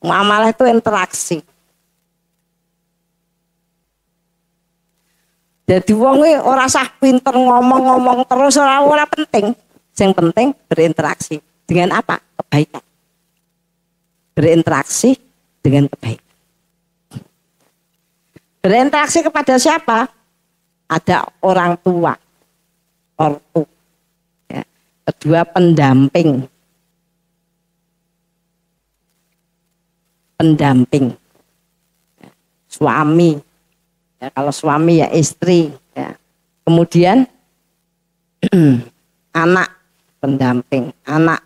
Muamalah itu interaksi. Jadi wong ora sah pinter ngomong-ngomong terus ora penting. Yang penting berinteraksi dengan apa? Kebaikan. Berinteraksi dengan kebaikan. Berinteraksi kepada siapa? Ada orang tua, ortu. Ya. Kedua pendamping. Ya. Suami. Ya, kalau suami ya istri. Ya. Kemudian anak pendamping, anak.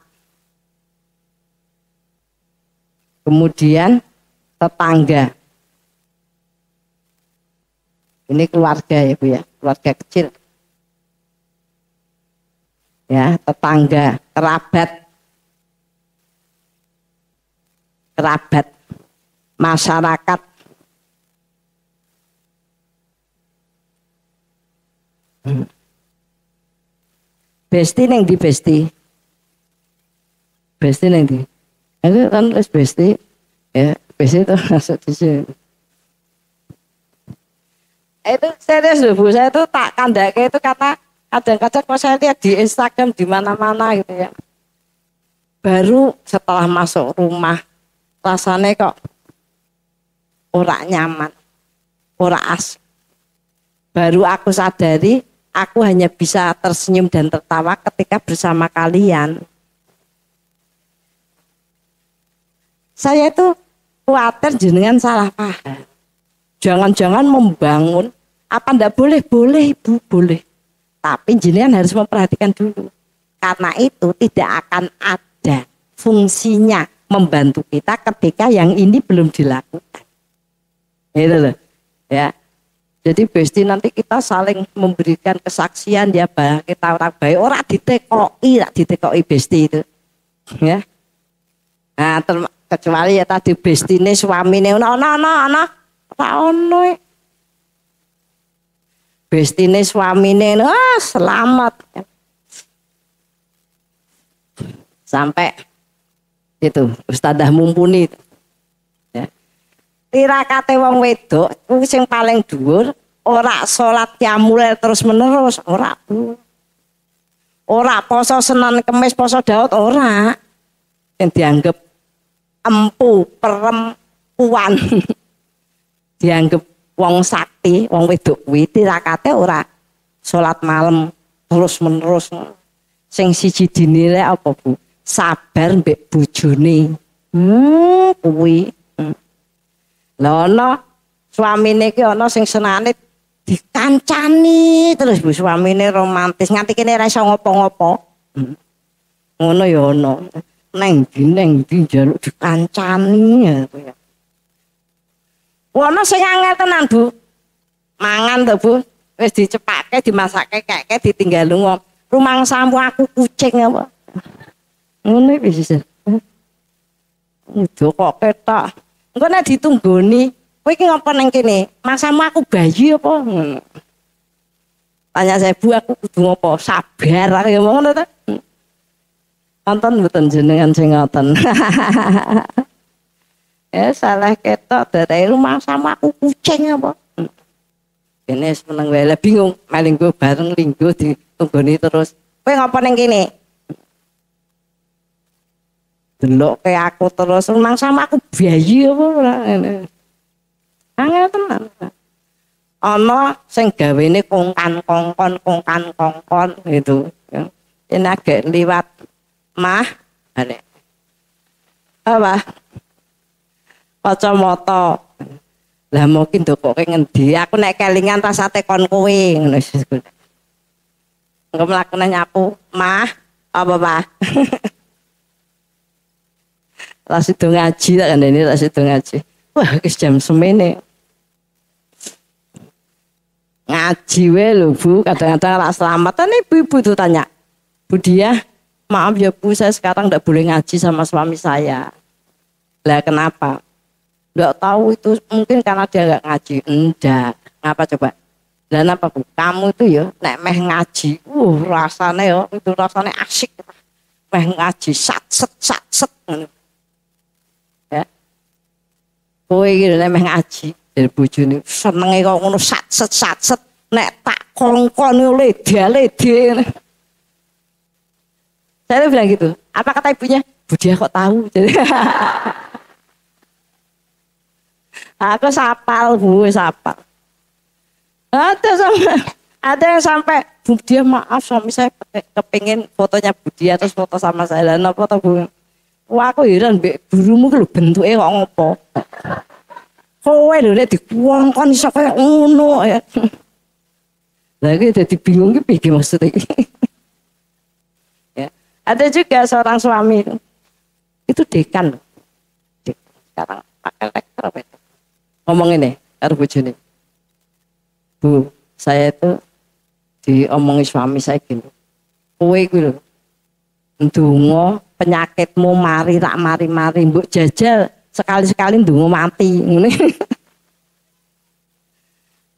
Kemudian tetangga. Ini keluarga ya Bu ya, keluarga kecil. Ya, tetangga, kerabat, masyarakat Besti neng di besti. Besti neng di. Itu kan terus besti. Ya, besti itu masuk di sini. Itu serius loh Bu, saya itu tak kandake itu kata kadang-kadang kalau saya lihat di Instagram di mana-mana gitu ya. Baru setelah masuk rumah rasanya kok ora nyaman, ora asik. Baru aku sadari aku hanya bisa tersenyum dan tertawa ketika bersama kalian. Saya itu khawatir jenengan salah paham. Jangan-jangan membangun, apa ndak boleh? Boleh Ibu, boleh. Tapi jenengan harus memperhatikan dulu. Karena itu tidak akan ada fungsinya membantu kita ketika yang ini belum dilakukan. Itu loh. Ya. Jadi besti nanti kita saling memberikan kesaksian ya bahwa kita orang baik, orang ditekoi besti itu. Ya. Nah, kecuali ya tadi bestine suamine ono. Bestine suamine selamat. Sampai itu Ustadzah Mumpuni. Ya. Tirakate wong wedok kuwi sing paling dhuwur ora salat qiyamul terus menerus, ora Bu. Ora poso Senin Kemis poso Daud ora. Yang dianggap empu perempuan. Dianggap wong sakti, wong wedok kuwi tirakate ora salat malam terus menerus. Sing siji dinilai apa Bu? Sabar mbek bojone. Kuwi. Lah ana suamine iki ana sing senane dikancani terus Bu, suamine romantis nganti kene ora iso ngopo-ngopo. Ngono ya ana. Neng ndi njaluk dikancani ya. Wono sing angel tenan Bu. Mangan to Bu, wis dicepake, dimasake keke ditinggal lunga. Rumangsamu aku kucing apa. Ngono bisa. Udah kok ketok. Engko nek ditunggoni, kowe iki ngapa nang kene? Mangsamu aku bayi apa? Tanya saya Bu, aku kudu ngopo? Sabar ya ngono ta. Nonton mboten jenengan sing ngoten. Ya salah ketok dari rumah sama aku kucing apa? Ini seneng wae bingung, maling gue bareng linggo ditunggoni terus. Kowe ngapa ning kene? Delok kayak aku terus rumah sama aku bayi apa ora ngene. Angel tenan. Ana sing gawene kongkan kongkon gitu. Ini agak liwat mah ada. Apa? Kacamata. Lah mungkin dokoke ngendi? Aku nek kelingan rasate kon kowe ngono wis. Engko mlakune nyapu, "Mah, apa, Pak?" Lah sido ngaji tak kandhane tak sido ngaji. Wah, wis jam semene. Ngaji wae lho, Bu. Kadang-kadang ora selamat. Ibu-ibu tuh tanya. Bu Dia, maaf ya Bu, saya sekarang enggak boleh ngaji sama suami saya. Lah kenapa? Enggak tahu itu mungkin karena dia enggak ngaji. Enggak. Ngapa coba? Dan apa Bu? Kamu itu ya nek meh ngaji. Rasane ya itu rasane asik. Meh ngaji sat set. Ya. Kowe iki nek meh ngaji dari bojone senenge kok ngono sat set. Nek tak kongkon lede. Saya bilang gitu. Apa kata ibunya? Bu Dia kok tahu? Aku sapal Bu, sapal. Ada yang sampai Bu Dia maaf suami saya kepingin fotonya Bu Dia terus foto sama saya dan foto Bu. Wah aku heran mbek gurumu lho bentuke kok ngopo. Kowe lho nek dikuwongkon iso kaya ngono ya. Lah iki dadi bingung ki piye maksud iki. Ya. Ada juga seorang suami itu dekan loh. Sekarang pakai lektor apa itu? Ngomong ini, karo bojone. Bu, saya itu diomongi suami saya gini. Kowe iku lho. Ndonga penyakitmu mari mbok jajal sekali-sekali ndonga mati ngene.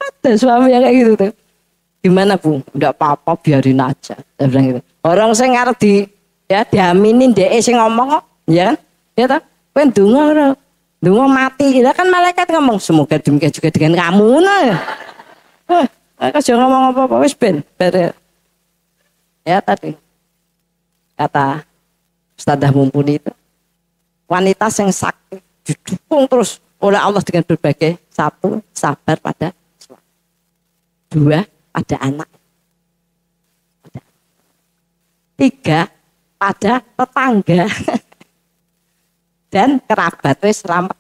Ada suami yang kayak gitu tuh. Gimana Bu? Enggak apa-apa, biarin aja. Saya bilang gitu. Orang saya ngarep diaminin DE sing ngomong kok, ya kan? Ya toh? Kowe ndonga mati. Ya kan malaikat ngomong semoga demikian juga dengan kamu nah. Mereka jangan ngomong apa-apa wis ben. Ya tadi kata Ustadzah Mumpuni itu wanita yang sakti didukung terus oleh Allah dengan berbagai satu sabar pada suami, dua pada anak, tiga pada tetangga dan kerabat wis selamat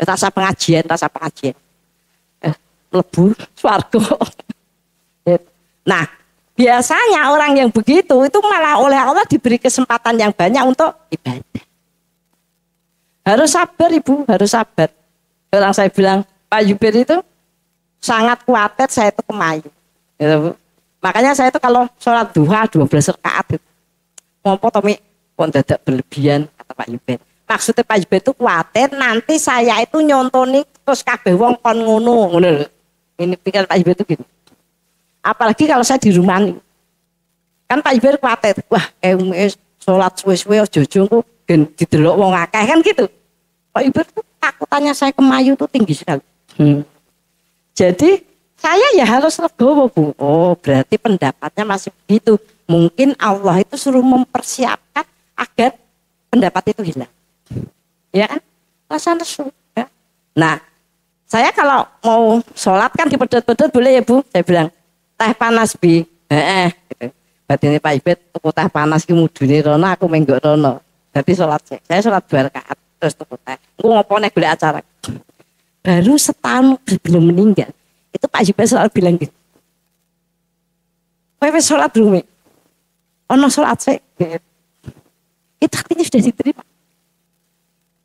rasa pengajian lebu swarga. Nah biasanya orang yang begitu itu malah oleh Allah diberi kesempatan yang banyak untuk ibadah. Harus sabar Ibu, harus sabar. Orang saya bilang Pak Yubir itu sangat khawatir saya itu kemayu. Gitu. Makanya saya itu kalau sholat duha 12 rakaat itu ngopo Tomi kok dadak berlebihan kata Pak Yubir. Maksudnya Pak Yubir itu khawatir nanti saya itu nyontoni terus kabeh wong kon ngono. Ini pikiran Pak Yubir itu gitu. Apalagi kalau saya di rumah nih. Kan Pak Yubir khawatir, wah sholat suwe-suwe jojo dan didelok wong akeh kan gitu. Pak Yubir tuh takutannya saya kemayu tuh tinggi sekali. Jadi saya ya harus legowo Bu. Oh berarti pendapatnya masih begitu. Mungkin Allah itu suruh mempersiapkan agar pendapat itu hilang. Ya kan? Rasa nesu. Ya. Nah saya kalau mau sholat kan dipedot-pedot boleh ya Bu. Saya bilang teh panas bi. Gitu. Berarti ini Pak Yubir tuku teh panas ki mudune rono aku menggok rono. Berarti sholat saya sholat 2 rakaat terus tuku teh. Engko ngopo nek golek acara. Baru setahun sebelum meninggal itu Pak Yubir selalu bilang gitu. Kowe wis sholat belum? Ono sholat sik. Gitu. Itu artinya sudah diterima.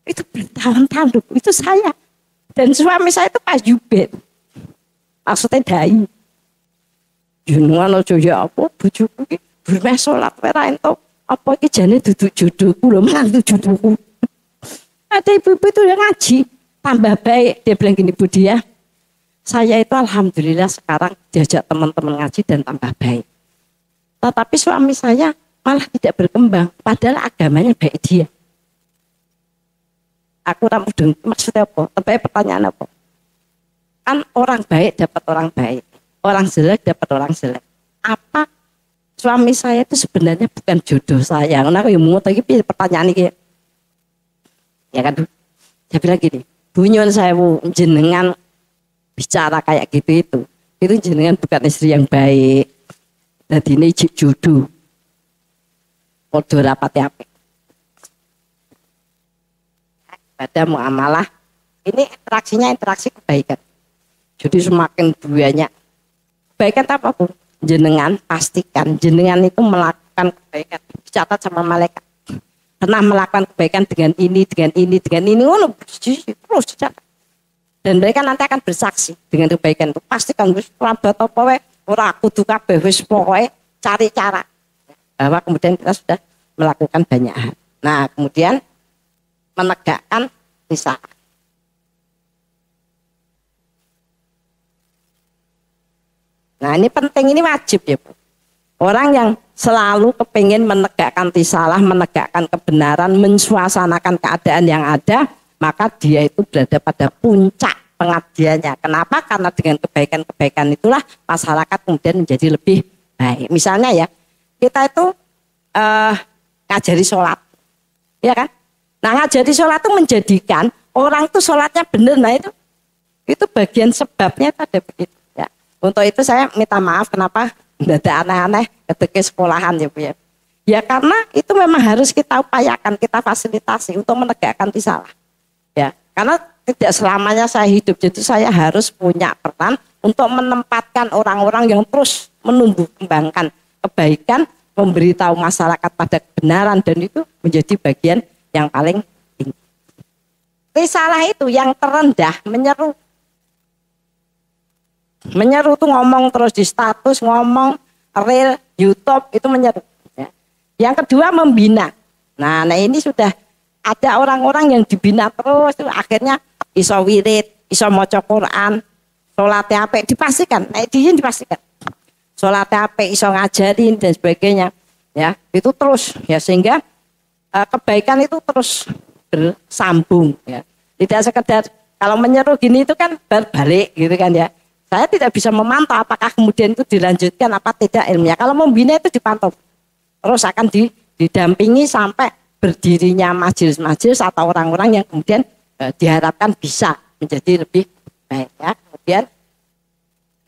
Itu bertahun-tahun itu saya dan suami saya itu Pak Yubir. Maksudnya dai. Jenengan aja ya apa bojoku iki durmeh salat ora entuk apa iki jane duduk jodohku lho malah jodohku. Ada ibu-ibu itu yang ngaji tambah baik dia bilang gini Bu dia. Saya itu alhamdulillah sekarang diajak teman-teman ngaji dan tambah baik. Tetapi suami saya malah tidak berkembang padahal agamanya baik dia. Aku ora mudeng maksudnya apa? Tebak pertanyaan apa? Kan orang baik dapat orang baik. Orang jelek dapat orang jelek. Apa suami saya itu sebenarnya bukan jodoh saya? Karena aku yang mau tadi pertanyaan ini. Ya kan? Saya bilang gini, bunyon saya jenengan bicara kayak gitu itu jenengan bukan istri yang baik. Jadi ini jodoh. Podo rapat apa? Pada muamalah ini interaksi kebaikan. Jadi semakin banyak kebaikan apa pun jenengan pastikan jenengan itu melakukan kebaikan dicatat sama malaikat pernah melakukan kebaikan dengan ini terus dicatat dan mereka nanti akan bersaksi dengan kebaikan itu pastikan wis rabat apa wae ora kudu kabeh wis pokoke cari cara bahwa kemudian kita sudah melakukan banyak hal. Nah kemudian menegakkan misal. Nah ini penting, ini wajib ya Bu. Orang yang selalu kepingin menegakkan risalah, menegakkan kebenaran, mensuasanakan keadaan yang ada, maka dia itu berada pada puncak pengabdiannya. Kenapa? Karena dengan kebaikan-kebaikan itulah masyarakat kemudian menjadi lebih baik. Misalnya ya, kita itu ngajari sholat, ya kan? Nah ngajari sholat itu menjadikan orang itu sholatnya benar. Nah itu bagian sebabnya itu ada begitu. Untuk itu saya minta maaf kenapa tidak ada aneh-aneh ketika sekolahan ya Bu ya. Ya karena itu memang harus kita upayakan, kita fasilitasi untuk menegakkan risalah. Ya, karena tidak selamanya saya hidup, jadi saya harus punya peran untuk menempatkan orang-orang yang terus menumbuh kembangkan kebaikan, memberitahu masyarakat pada kebenaran dan itu menjadi bagian yang paling tinggi. Risalah itu yang terendah menyeru tuh ngomong terus di status, ngomong reel, YouTube itu menyeru. Ya. Yang kedua membina. Nah ini sudah ada orang-orang yang dibina terus, itu akhirnya iso wirid, iso maca Quran, sholatnya apa dipastikan. Nah dipastikan. sholat apik, iso ngajarin dan sebagainya. Ya, itu terus ya sehingga kebaikan itu terus bersambung ya. Tidak sekedar kalau menyeru gini itu kan berbalik gitu kan ya. Saya tidak bisa memantau apakah kemudian itu dilanjutkan apa tidak ilmiah. Kalau membina itu dipantau. Terus akan didampingi sampai berdirinya majelis-majelis atau orang-orang yang kemudian diharapkan bisa menjadi lebih baik ya. Kemudian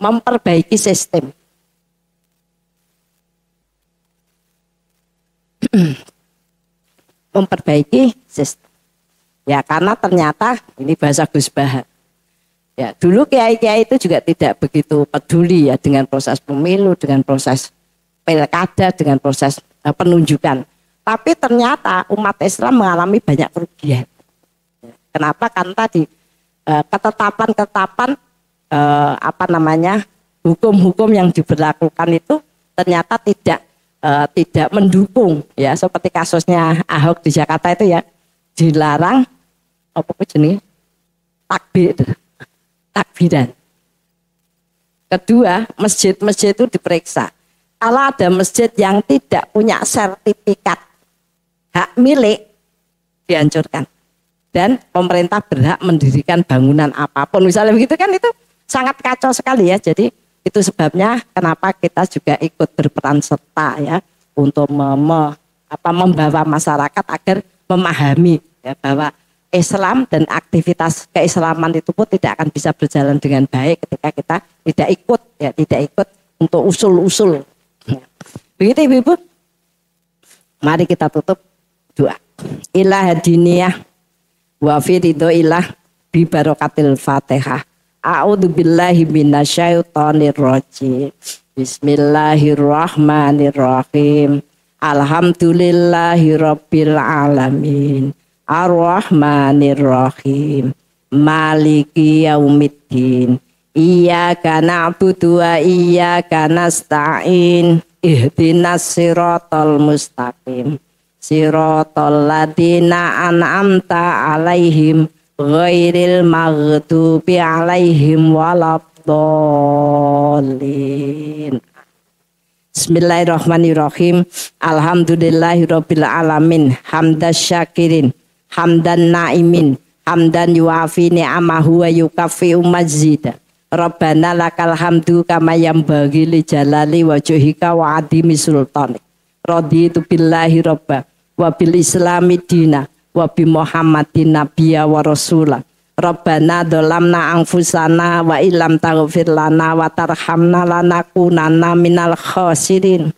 memperbaiki sistem. Memperbaiki sistem. Ya karena ternyata ini bahasa Gus Bahar. Ya dulu kiai-kiai itu juga tidak begitu peduli ya dengan proses pemilu, dengan proses pilkada, dengan proses penunjukan. Tapi ternyata umat Islam mengalami banyak kerugian. Kenapa? Karena tadi ketetapan-ketetapan hukum-hukum yang diberlakukan itu ternyata tidak mendukung ya, seperti kasusnya Ahok di Jakarta itu ya, dilarang takbiran. Kedua, masjid-masjid itu diperiksa. Kalau ada masjid yang tidak punya sertifikat hak milik, dihancurkan. Dan pemerintah berhak mendirikan bangunan apapun. Misalnya begitu kan, itu sangat kacau sekali ya. Jadi itu sebabnya kenapa kita juga ikut berperan serta ya untuk membawa masyarakat agar memahami ya, bahwa Islam dan aktivitas keislaman itu pun tidak akan bisa berjalan dengan baik ketika kita tidak ikut untuk usul-usul. Begitu Ibu-ibu. Mari kita tutup doa. Ilah hadiniyah wa fi ridhoillah bi barakatil Fatihah. A'udzu billahi minasyaitonir rajim. Bismillahirrahmanirrahim. Alhamdulillahi rabbil alamin. Ar-Rahmanir-Rahim. Maliki yaumiddin. Iyyaka na'budu wa iyyaka nasta'in. Ihdinas siratal mustaqim. Siratal ladzina an'amta 'alaihim ghairil maghdubi 'alaihim waladdallin. Bismillahirrahmanirrahim. Alhamdulillahirabbil alamin. Hamdas syakirin, hamdan naimin, hamdan yuafi ni'amahu wa yukaffi'u mazida. Rabbana lakal hamdu kama yanbaghi li jalali wajhika wa 'azimi sultanik. Raditu billahi rabba wa bil islami dina wa bi Muhammadin nabiyya wa rasula. Rabbana dzalamna anfusana wa illam taghfir lana wa tarhamna lanakunanna minal khasirin.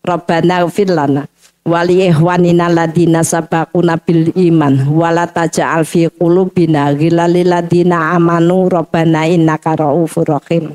Rabbana ighfir lana wa li ikhwanina alladziina sabaquna bil iman wa la taj'al fi qulubina ghillan lil ladziina amanu rabbana innaka ra'ufur rahim.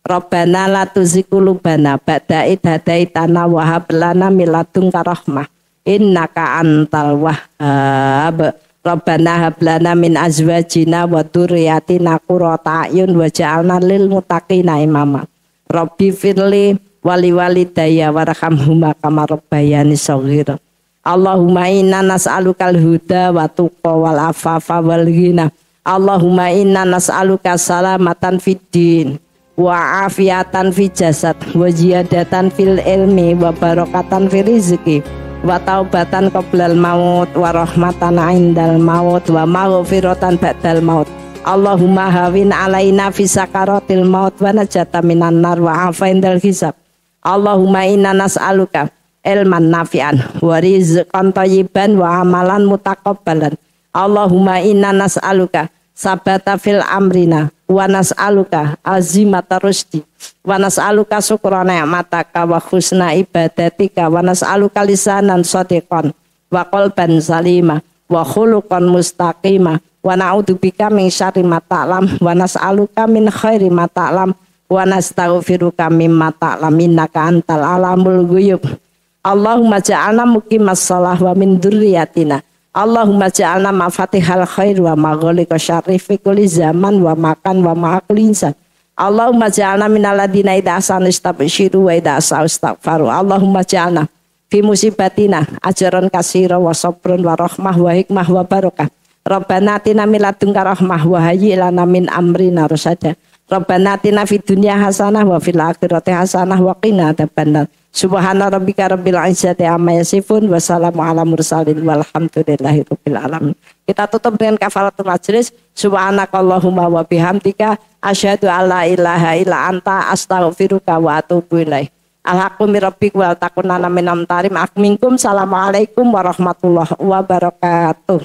Rabbana la tuzigh qulubana ba'da idh hadaitana wa hab lana min ladunka rahmah innaka antal wahhab. Rabbana hab lana min azwajina wa dzurriyyatina qurrata a'yun waj'alna lil muttaqina imama. Rabbi firli wali walidayya warhamhuma kama rabbayani shaghira. Allahumma inna nas'alukal huda wa tuqa wal afafa wal ghina. Allahumma inna nas'aluka salamatan fid din wa afiatan fi jasad wa ziyadatan fil ilmi wa barakatan fi rizqi wa taubatan qoblal maut wa rahmatan indal maut wa maghfiratan ba'dal maut. Allahumma hawin alaina fi sakaratil maut wa najata minan nar wa afaindal hisab. Allahumma inna nas'aluka ilman nafi'an wa rizqan thayyiban wa amalan mutaqabbalan. Allahumma inna nas'aluka sabata fil amrina wa nas'aluka azimata rusdi wa nas'aluka syukra ni'mataka wa husna ibadatika wa nas'aluka lisanan shadiqan wa qalban salima wa khuluqan mustaqima wa na'udzubika min syarri ma ta'lam wa nas'aluka min khairi ma ta'lam wa nastaghfiruka mimma ta'lam innaka antal alamul ghuyub. Allahumma ja'alna muqimas shalah wa min dzurriyyatina. Allahumma ja'alna mafatihal khair wa maghliqa syarri fi kulli zaman wa makan wa ma'akul insan. Allahumma ja'alna minal ladzina idza asanu istabshiru wa idza asau istaghfaru. Allahumma ja'alna fi musibatina ajran katsira wa sabrun wa rahmah wa hikmah wa barakah. Rabbana atina min ladunka rahmah wa hayyi lana min amrina rasyada. Rabbana atina fid dunya hasanah wa fil akhirati hasanah wa qina adzabannar. Subhana rabbika rabbil izzati amma yasifun wa salamun ala mursalin walhamdulillahi rabbil alamin. Kita tutup dengan kafaratul majlis. Subhanakallahumma wa bihamdika asyhadu alla ilaha illa anta astaghfiruka wa atubu ilaik. Alhaqqu mir rabbik wal takunana minam tarim akminkum. Assalamualaikum warahmatullahi wabarakatuh.